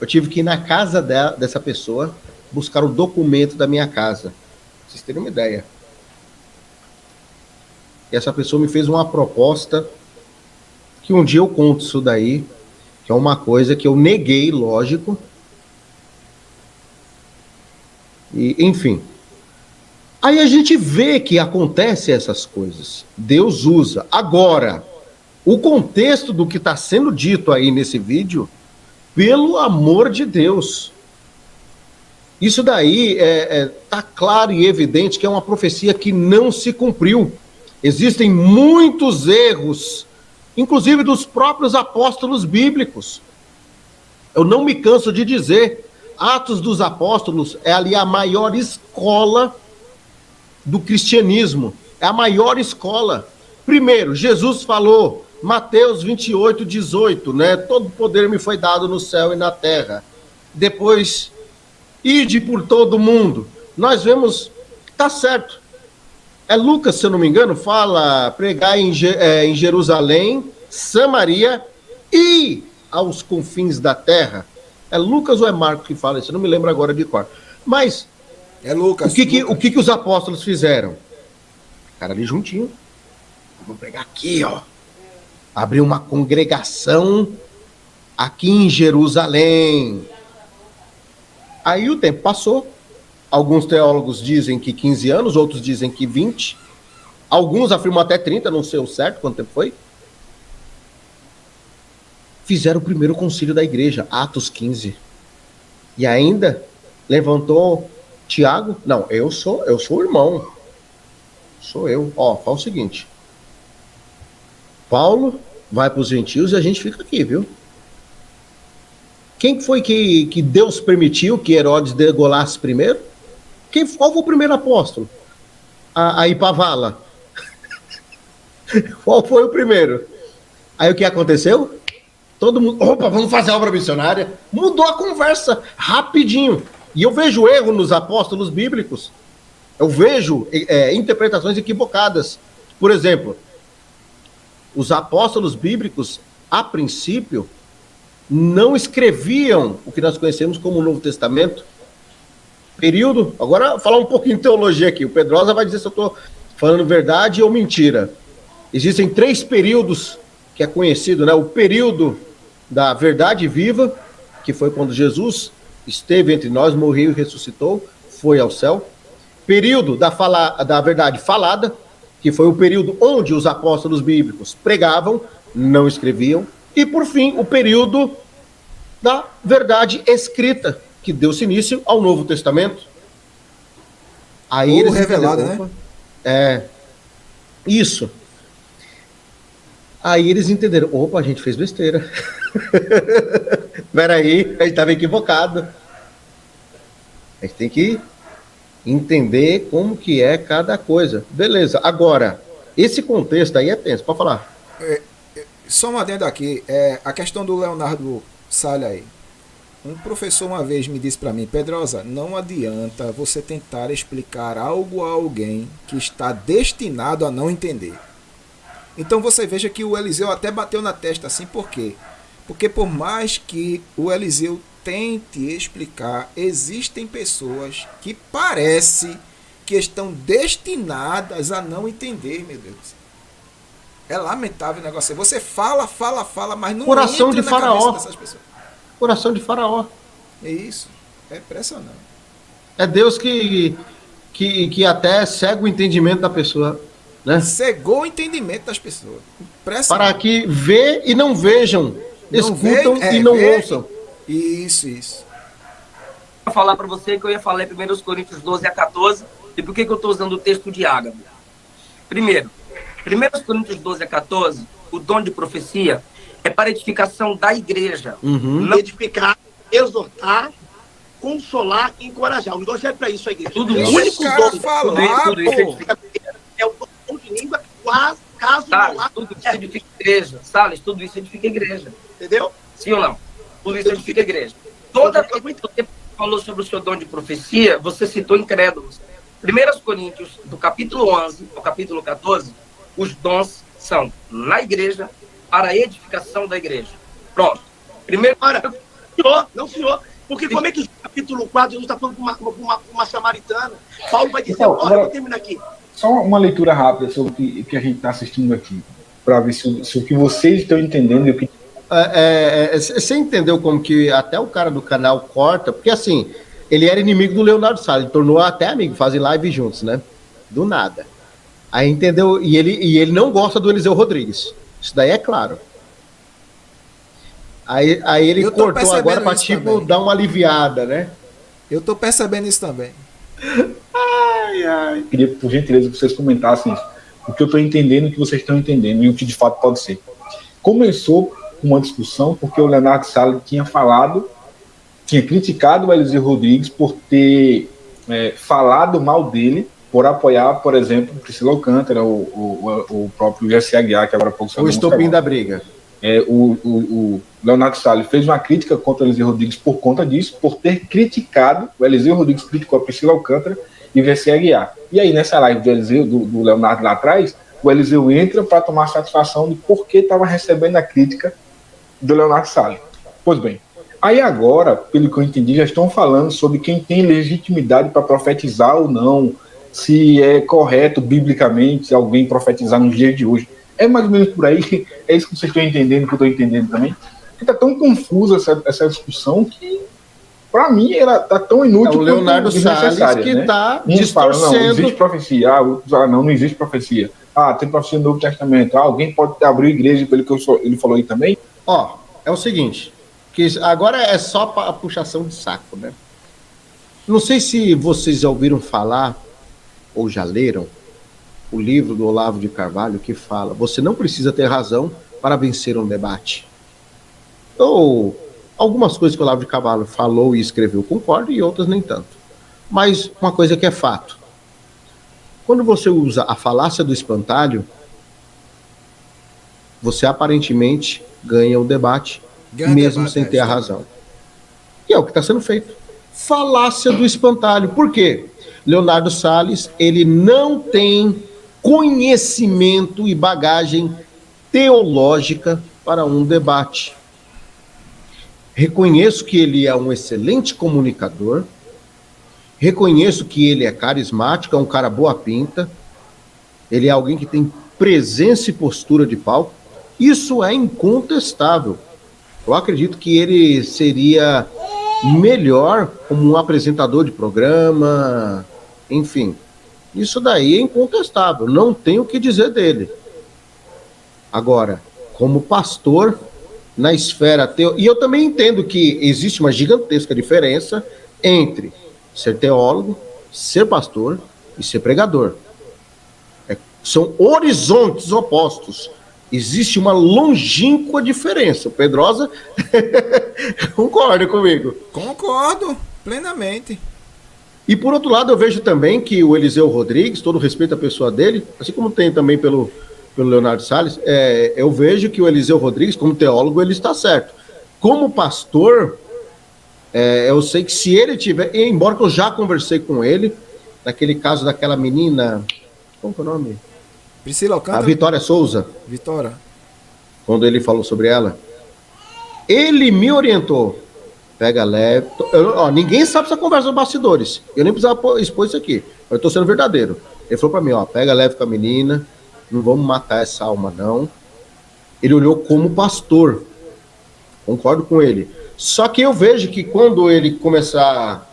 eu tive que ir na casa dessa pessoa buscar o documento da minha casa. Pra vocês terem uma ideia. E essa pessoa me fez uma proposta que um dia eu conto isso daí, que é uma coisa que eu neguei, lógico. E, enfim. Aí a gente vê que acontece essas coisas. Deus usa. Agora, o contexto do que está sendo dito aí nesse vídeo, pelo amor de Deus, isso daí tá claro e evidente que é uma profecia que não se cumpriu. Existem muitos erros, inclusive dos próprios apóstolos bíblicos. Eu não me canso de dizer, Atos dos Apóstolos é ali a maior escola do cristianismo, é a maior escola. Primeiro, Jesus falou, Mateus 28, 18, né? Todo poder me foi dado no céu e na terra. Depois, ide por todo mundo. Nós vemos, tá certo. Lucas, se eu não me engano, fala pregar em Jerusalém, Samaria e aos confins da terra. É Lucas ou é Marcos que fala isso? Eu não me lembro agora de cor. Mas é Lucas. O que os apóstolos fizeram? Ficaram ali juntinho. Vou pregar aqui, ó. Abrir uma congregação aqui em Jerusalém. Aí o tempo passou. Alguns teólogos dizem que 15 anos, outros dizem que 20. Alguns afirmam até 30, não sei o certo quanto tempo foi. Fizeram o primeiro concílio da igreja, Atos 15. E ainda levantou Tiago. Não, eu sou o irmão. Sou eu. Ó, fala o seguinte. Paulo vai para os gentios e a gente fica aqui, viu? Quem foi que Deus permitiu que Herodes degolasse primeiro? Qual foi o primeiro apóstolo a ir para a vala? Qual foi o primeiro? Aí o que aconteceu? Todo mundo, opa, vamos fazer a obra missionária. Mudou a conversa rapidinho. E eu vejo erro nos apóstolos bíblicos. Eu vejo interpretações equivocadas. Por exemplo, os apóstolos bíblicos, a princípio, não escreviam o que nós conhecemos como o Novo Testamento. Período, agora falar um pouquinho de teologia aqui. O Pedrosa vai dizer se eu estou falando verdade ou mentira. Existem 3 períodos que é conhecido, né? O período da verdade viva, que foi quando Jesus esteve entre nós, morreu e ressuscitou, foi ao céu. Período da verdade falada, que foi o período onde os apóstolos bíblicos pregavam, não escreviam. E, por fim, o período da verdade escrita, que deu-se início ao Novo Testamento. Aí ou revelado, né? Isso. Aí eles entenderam, opa, a gente fez besteira. Peraí, a gente estava equivocado. A gente tem que entender como que é cada coisa. Beleza, agora, esse contexto aí é tenso, pode falar. Só um adendo aqui, a questão do Leonardo Salha aí. Um professor uma vez me disse para mim, Pedrosa, não adianta você tentar explicar algo a alguém que está destinado a não entender. Então você veja que o Eliseu até bateu na testa assim, por quê? Porque por mais que o Eliseu tente explicar, existem pessoas que parece que estão destinadas a não entender, meu Deus. É lamentável o negócio. Você fala, mas não Coração entra de na Faraó. cabeça dessas pessoas. Coração de Faraó. É isso. É impressionante. É Deus que até cega o entendimento da pessoa. Né? Cegou o entendimento das pessoas. Para que vê e não vejam. Não escutam e não ouçam. Isso. Vou falar para você que eu ia falar em 1 Coríntios 12 a 14. E por que eu estou usando o texto de Ágabo? Primeiro, 1 Coríntios 12 a 14, o dom de profecia é para edificação da igreja. Não edificar, exortar, consolar e encorajar. Os dois servem para isso a igreja. Tudo o isso. único dom Tudo isso é o dom de língua, caso Salles, não há. tudo isso edifica igreja. Salles, tudo isso edifica igreja. Entendeu? Sim ou não? Tudo isso edifica igreja. Toda vez que você falou sobre o seu dom de profecia, você citou incrédulos. 1 Coríntios, do capítulo 11 ao capítulo 14, os dons são na igreja, para a edificação da igreja. Pronto. Primeiro, Senhor. Porque como é que no capítulo 4 Jesus está falando com uma samaritana? Paulo vai dizer, Então, olha, eu vou terminar aqui. Só uma leitura rápida sobre o que a gente está assistindo aqui, para ver se o que vocês estão entendendo e o que... Você entendeu como que até o cara do canal corta? Porque assim, ele era inimigo do Leonardo Salles, ele tornou até amigo, fazem live juntos, né? Do nada. Aí entendeu? E ele não gosta do Eliseu Rodrigues. Isso daí é claro. Aí ele cortou agora para tipo dar uma aliviada, né? Eu tô percebendo isso também. Ai. Queria, por gentileza, que vocês comentassem isso. O que eu estou entendendo, o que vocês estão entendendo e o que de fato pode ser. Começou uma discussão porque o Leonardo Salles tinha criticado o Eliseu Rodrigues por ter falado mal dele, por apoiar, por exemplo, Priscila Alcântara, o próprio Jesse Aguiar, que agora há pouco o estopim da briga. O Leonardo Salles fez uma crítica contra o Eliseu Rodrigues por conta disso, por ter criticado, o Eliseu Rodrigues criticou a Priscila Alcântara e o Jesse Aguiar. E aí, nessa live do Leonardo lá atrás, o Eliseu entra para tomar satisfação de por que estava recebendo a crítica do Leonardo Salles. Pois bem, aí agora, pelo que eu entendi, já estão falando sobre quem tem legitimidade para profetizar ou não, se é correto biblicamente alguém profetizar nos dias de hoje. É mais ou menos por aí, é isso que vocês estão entendendo, que eu estou entendendo também. Porque está tão confusa essa discussão que, para mim, ela está tão inútil. O Leonardo Salles que está distorcendo. Não existe profecia. Não existe profecia. Tem profecia no Novo Testamento. Alguém pode abrir igreja, pelo que ele falou aí também. É o seguinte, que agora é só a puxação de saco, né? Não sei se vocês já ouviram falar, ou já leram, o livro do Olavo de Carvalho que fala: você não precisa ter razão para vencer um debate. Ou algumas coisas que o Olavo de Carvalho falou e escreveu concordo, e outras nem tanto. Mas uma coisa que é fato: quando você usa a falácia do espantalho, você aparentemente ganha o debate, mesmo sem ter a razão. E é o que está sendo feito. Falácia do espantalho. Por quê? Leonardo Salles, ele não tem conhecimento e bagagem teológica para um debate. Reconheço que ele é um excelente comunicador, reconheço que ele é carismático, é um cara boa pinta, ele é alguém que tem presença e postura de palco. Isso é incontestável. Eu acredito que ele seria melhor como um apresentador de programa, enfim. Isso daí é incontestável, não tenho o que dizer dele. Agora, como pastor, na esfera e eu também entendo que existe uma gigantesca diferença entre ser teólogo, ser pastor e ser pregador. São horizontes opostos. Existe uma longínqua diferença. O Pedrosa concorda comigo? Concordo plenamente. E por outro lado, eu vejo também que o Eliseu Rodrigues, todo respeito à pessoa dele, assim como tem também pelo Leonardo Salles, eu vejo que o Eliseu Rodrigues, como teólogo, ele está certo. Como pastor, eu sei que se ele tiver, embora que eu já conversei com ele, naquele caso daquela menina, como que é o nome? Priscila Alcântara? A Vitória Souza. Vitória. Quando ele falou sobre ela, ele me orientou. Pega leve. Ninguém sabe essa conversa dos bastidores. Eu nem precisava expor isso aqui. Eu estou sendo verdadeiro. Ele falou para mim, pega leve com a menina, não vamos matar essa alma, não. Ele olhou como pastor. Concordo com ele. Só que eu vejo que quando ele começar,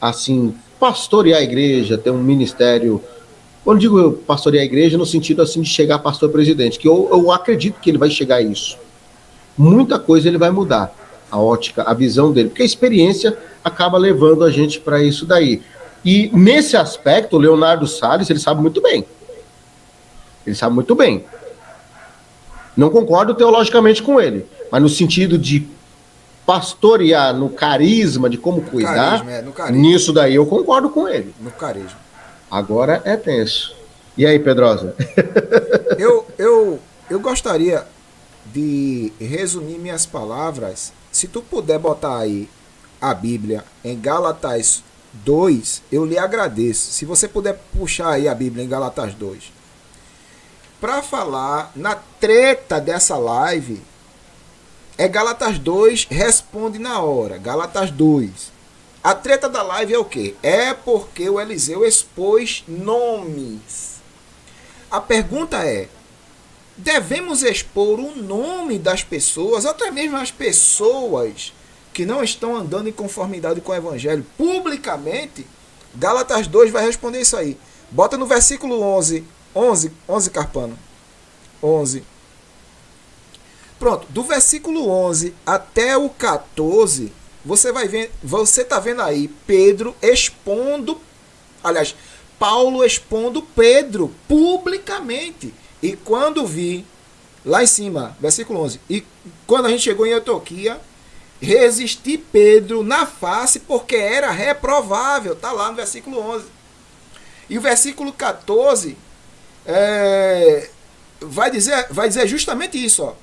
assim, pastorear a igreja, ter um ministério... Quando digo pastorear a igreja, no sentido assim de chegar a pastor-presidente, que eu acredito que ele vai chegar a isso. Muita coisa ele vai mudar. A ótica, a visão dele, porque a experiência acaba levando a gente para isso daí. E nesse aspecto, o Leonardo Salles, ele sabe muito bem. Ele sabe muito bem. Não concordo teologicamente com ele, mas no sentido de pastorear, no carisma, de como cuidar, nisso daí eu concordo com ele. No carisma. Agora é tenso. E aí, Pedrosa? Eu gostaria de resumir minhas palavras. Se tu puder botar aí a Bíblia em Gálatas 2, eu lhe agradeço. Se você puder puxar aí a Bíblia em Gálatas 2. para falar na treta dessa live é Gálatas 2, responde na hora. Gálatas 2. A treta da live é o quê? É porque o Eliseu expôs nomes. A pergunta é: devemos expor o nome das pessoas, até mesmo as pessoas que não estão andando em conformidade com o Evangelho, publicamente? Gálatas 2 vai responder isso aí. Bota no versículo 11, Carpano. 11. Pronto, do versículo 11 até o 14, você vai ver, você tá vendo aí Pedro expondo, aliás, Paulo expondo Pedro publicamente. E quando vi, lá em cima, versículo 11, e quando a gente chegou em Antioquia, resisti Pedro na face porque era reprovável. Tá lá no versículo 11. E o versículo 14 vai dizer justamente isso, ó.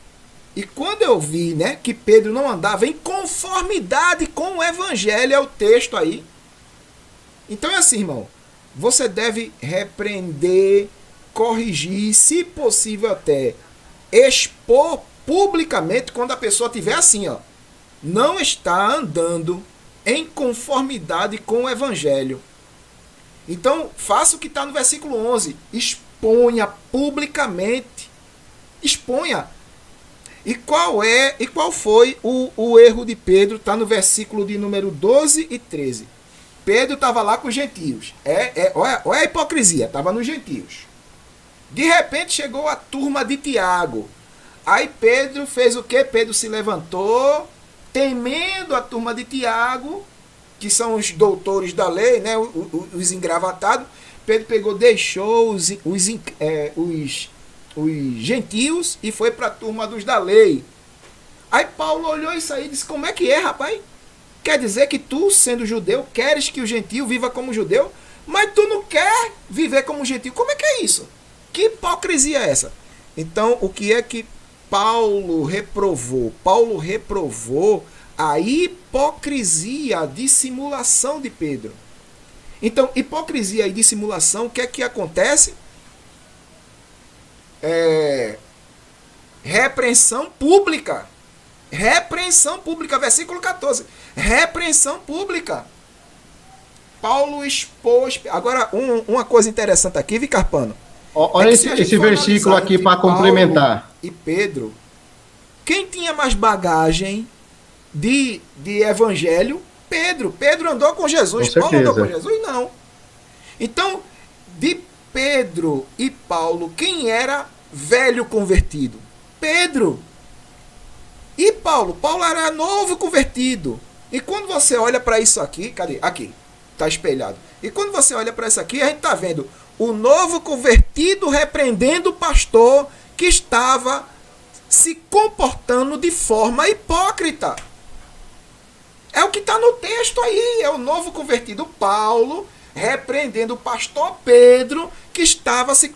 E quando eu vi, né, que Pedro não andava em conformidade com o Evangelho, é o texto aí. Então é assim, irmão. Você deve repreender, corrigir, se possível até expor publicamente quando a pessoa estiver assim, ó. Não está andando em conformidade com o Evangelho. Então, faça o que está no versículo 11. Exponha publicamente. Exponha. E qual foi o erro de Pedro? Está no versículo de número 12 e 13. Pedro estava lá com os gentios. Olha a hipocrisia, estava nos gentios. De repente chegou a turma de Tiago. Aí Pedro fez o quê? Pedro se levantou, temendo a turma de Tiago, que são os doutores da lei, né, os engravatados. Pedro pegou, deixou os gentios e foi para a turma dos da lei. Aí Paulo olhou isso aí e disse: como é que é, rapaz? Quer dizer que tu, sendo judeu, queres que o gentio viva como judeu, mas tu não quer viver como gentio? Como é que é isso? Que hipocrisia é essa? Então, o que é que Paulo reprovou? Paulo reprovou a hipocrisia, a dissimulação de Pedro. Então, hipocrisia e dissimulação, o que é que acontece? Repreensão pública. Repreensão pública, versículo 14. Repreensão pública. Paulo expôs. Agora, uma coisa interessante aqui, Vicarpano. Olha esse versículo aqui para complementar. E Pedro, quem tinha mais bagagem de evangelho? Pedro. Pedro andou com Jesus. Com Paulo andou com Jesus? Não. Então, de Pedro e Paulo, quem era velho convertido? Pedro. E Paulo? Paulo era novo convertido. E quando você olha para isso aqui, cadê? Aqui, está espelhado. E quando você olha para isso aqui, a gente está vendo o novo convertido repreendendo o pastor que estava se comportando de forma hipócrita. É o que está no texto aí. É o novo convertido Paulo repreendendo o pastor Pedro, que estava se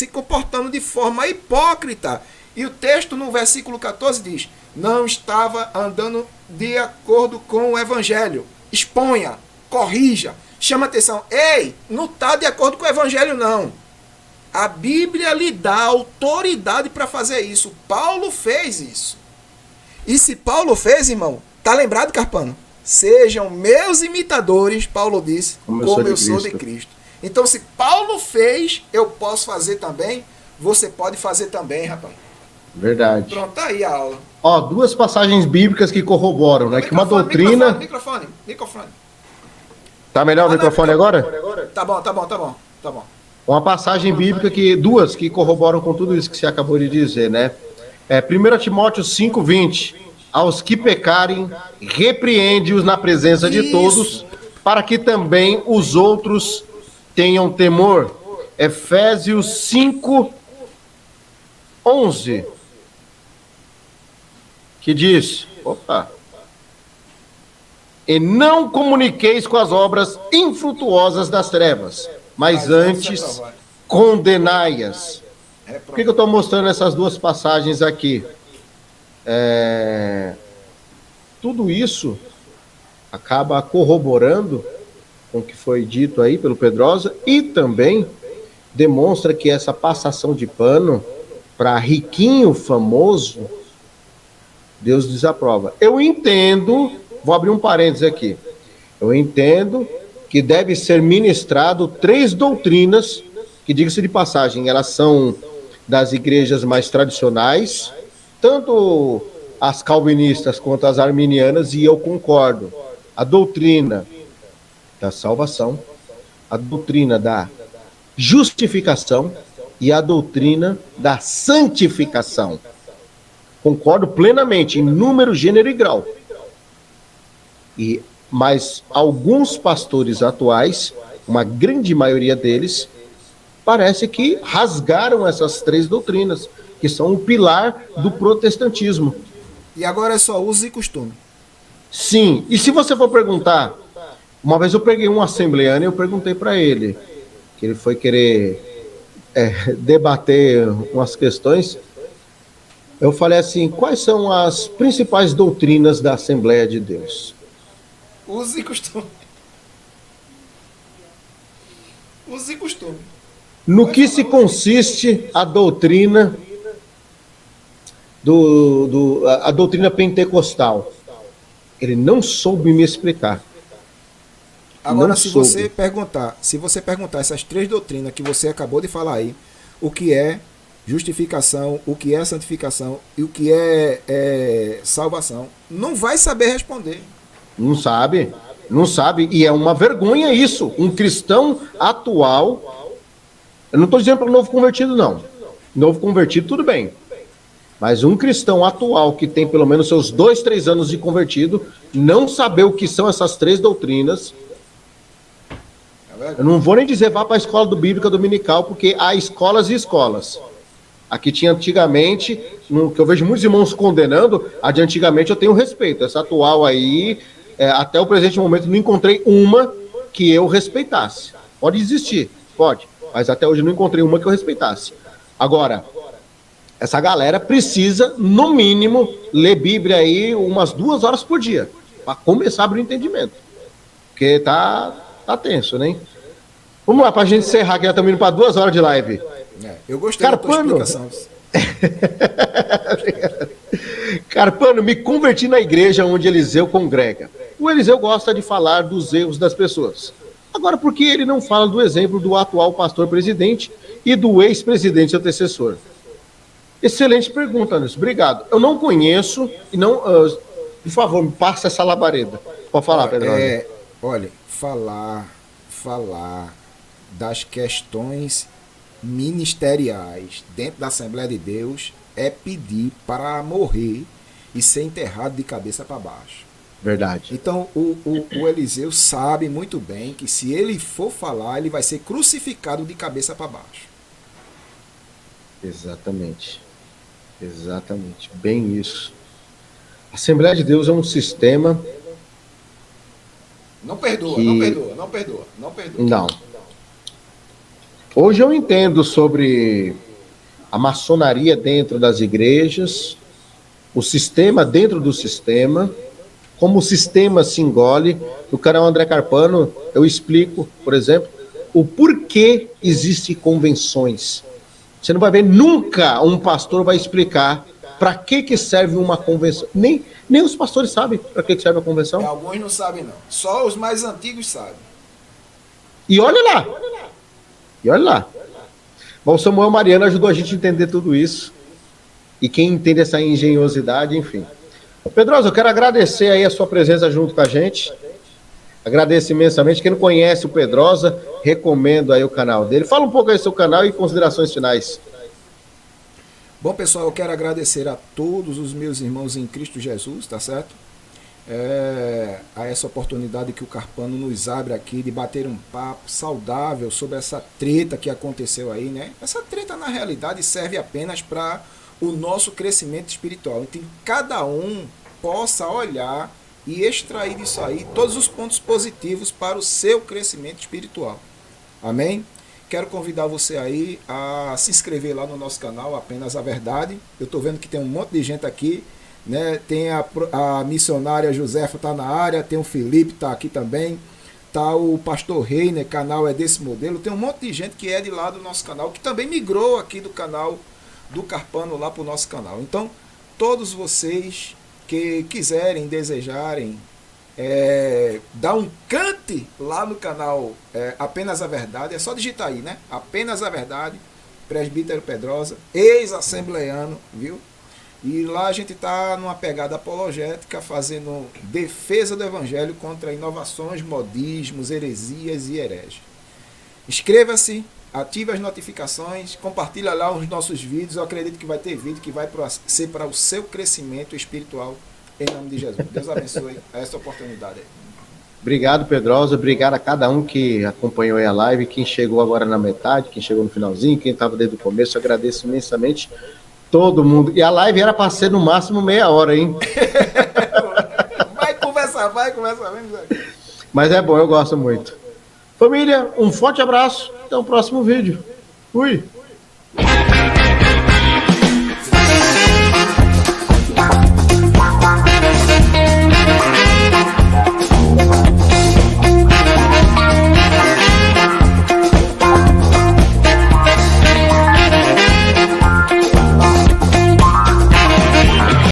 comportando de forma hipócrita. E o texto no versículo 14 diz: não estava andando de acordo com o evangelho. Exponha, corrija, chama atenção. Ei, não está de acordo com o evangelho, não. A Bíblia lhe dá autoridade para fazer isso. Paulo fez isso. E se Paulo fez, irmão, tá lembrado, Carpano? Sejam meus imitadores, Paulo disse, como eu sou de Cristo. Então, se Paulo fez, eu posso fazer também. Você pode fazer também, rapaz. Verdade. Pronto, tá aí a aula. Ó, duas passagens bíblicas que corroboram, né? Que uma doutrina... Microfone. Tá melhor o microfone agora? Tá bom. Uma passagem bíblica duas que corroboram com tudo isso que você acabou de dizer, né? 1 Timóteo 5:20. Aos que pecarem, repreende-os na presença de todos, para que também os outros tenham temor. Efésios 5:11. Que diz: e não comuniqueis com as obras infrutuosas das trevas, mas antes condenai-as. Por que eu estou mostrando essas duas passagens aqui? Tudo isso acaba corroborando com o que foi dito aí pelo Pedrosa, e também demonstra que essa passação de pano para riquinho famoso, Deus desaprova. Eu entendo, vou abrir um parênteses aqui, eu entendo que deve ser ministrado 3 doutrinas, que, diga-se de passagem, elas são das igrejas mais tradicionais, tanto as calvinistas quanto as arminianas, e eu concordo. A doutrina da salvação, a doutrina da justificação e a doutrina da santificação. Concordo plenamente em número, gênero e grau. Mas alguns pastores atuais, uma grande maioria deles, parece que rasgaram essas 3 doutrinas, que são o pilar do protestantismo. E agora é só uso e costume. Sim, e se você for perguntar, uma vez eu peguei um assembleano e eu perguntei para ele, que ele foi querer debater umas questões, eu falei assim, quais são as principais doutrinas da Assembleia de Deus? Uso e costume. Uso e costume. No que se consiste a doutrina a doutrina pentecostal? Ele não soube me explicar. Agora, se você perguntar essas 3 doutrinas que você acabou de falar aí, o que é justificação, o que é santificação e o que é salvação, não vai saber responder. Não sabe, e é uma vergonha isso. Um cristão atual, eu não estou dizendo para o novo convertido, não. Novo convertido, tudo bem. Mas um cristão atual que tem pelo menos seus 2, 3 anos de convertido, não saber o que são essas 3 doutrinas. Eu não vou nem dizer vá para a escola bíblica dominical, porque há escolas e escolas. Aqui tinha antigamente, que eu vejo muitos irmãos condenando, a de antigamente eu tenho respeito. Essa atual aí, até o presente momento, não encontrei uma que eu respeitasse. Pode existir, pode, mas até hoje não encontrei uma que eu respeitasse. Agora, essa galera precisa, no mínimo, ler Bíblia aí umas 2 horas por dia, para começar a abrir o entendimento. Porque tá tenso, né? Vamos lá, pra gente encerrar, que já estamos indo para 2 horas de live. Eu gostei da tua explicação. Carpano, me converti na igreja onde Eliseu congrega. O Eliseu gosta de falar dos erros das pessoas. Agora, por que ele não fala do exemplo do atual pastor presidente e do ex-presidente antecessor? Excelente pergunta, Anderson. Obrigado. Eu não conheço e não... por favor, me passa essa labareda. Pode falar, Pedro. Olha, falar das questões ministeriais dentro da Assembleia de Deus é pedir para morrer e ser enterrado de cabeça para baixo. Verdade. Então o Eliseu sabe muito bem que se ele for falar, ele vai ser crucificado de cabeça para baixo. Exatamente. Bem isso. A Assembleia de Deus é um sistema... Não perdoa. Não. Hoje eu entendo sobre a maçonaria dentro das igrejas, o sistema dentro do sistema, como o sistema se engole. No canal André Carpano, eu explico, por exemplo, o porquê existem convenções. Você não vai ver nunca um pastor vai explicar para que serve uma convenção. Nem os pastores sabem para que serve a convenção. Alguns não sabem, não. Só os mais antigos sabem. E olha lá. Bom, Samuel Mariano ajudou a gente a entender tudo isso. E quem entende essa engenhosidade, enfim. Pedroso, eu quero agradecer aí a sua presença junto com a gente. Agradeço imensamente. Quem não conhece o Pedrosa, recomendo aí o canal dele. Fala um pouco aí do seu canal e considerações finais. Bom, pessoal, eu quero agradecer a todos os meus irmãos em Cristo Jesus, tá certo? A essa oportunidade que o Carpano nos abre aqui de bater um papo saudável sobre essa treta que aconteceu aí, né? Essa treta, na realidade, serve apenas para o nosso crescimento espiritual. Então, cada um possa olhar e extrair disso aí todos os pontos positivos para o seu crescimento espiritual. Amém? Quero convidar você aí a se inscrever lá no nosso canal, Apenas a Verdade. Eu estou vendo que tem um monte de gente aqui, né? Tem a missionária Josefa está na área, tem o Felipe está aqui também, Tá o Pastor Reiner, canal é desse modelo. Tem um monte de gente que é de lá do nosso canal, que também migrou aqui do canal do Carpano lá para o nosso canal. Então, todos vocês que quiserem, desejarem, dar um cante lá no canal Apenas a Verdade, é só digitar aí, né? Apenas a Verdade, Presbítero Pedrosa, ex-assembleiano, viu? E lá a gente está numa pegada apologética, fazendo defesa do evangelho contra inovações, modismos, heresias e hereges. Inscreva-se, ative as notificações, compartilha lá os nossos vídeos. Eu acredito que vai ter vídeo que vai ser para o seu crescimento espiritual, em nome de Jesus. Deus abençoe essa oportunidade. Obrigado, Pedrosa. Obrigado a cada um que acompanhou aí a live, quem chegou agora na metade, quem chegou no finalzinho, quem estava desde o começo. Eu agradeço imensamente todo mundo. E a live era para ser no máximo meia hora, hein? Vai conversar. Mas é bom, eu gosto muito. Família, um forte abraço. Até o próximo vídeo. Fui.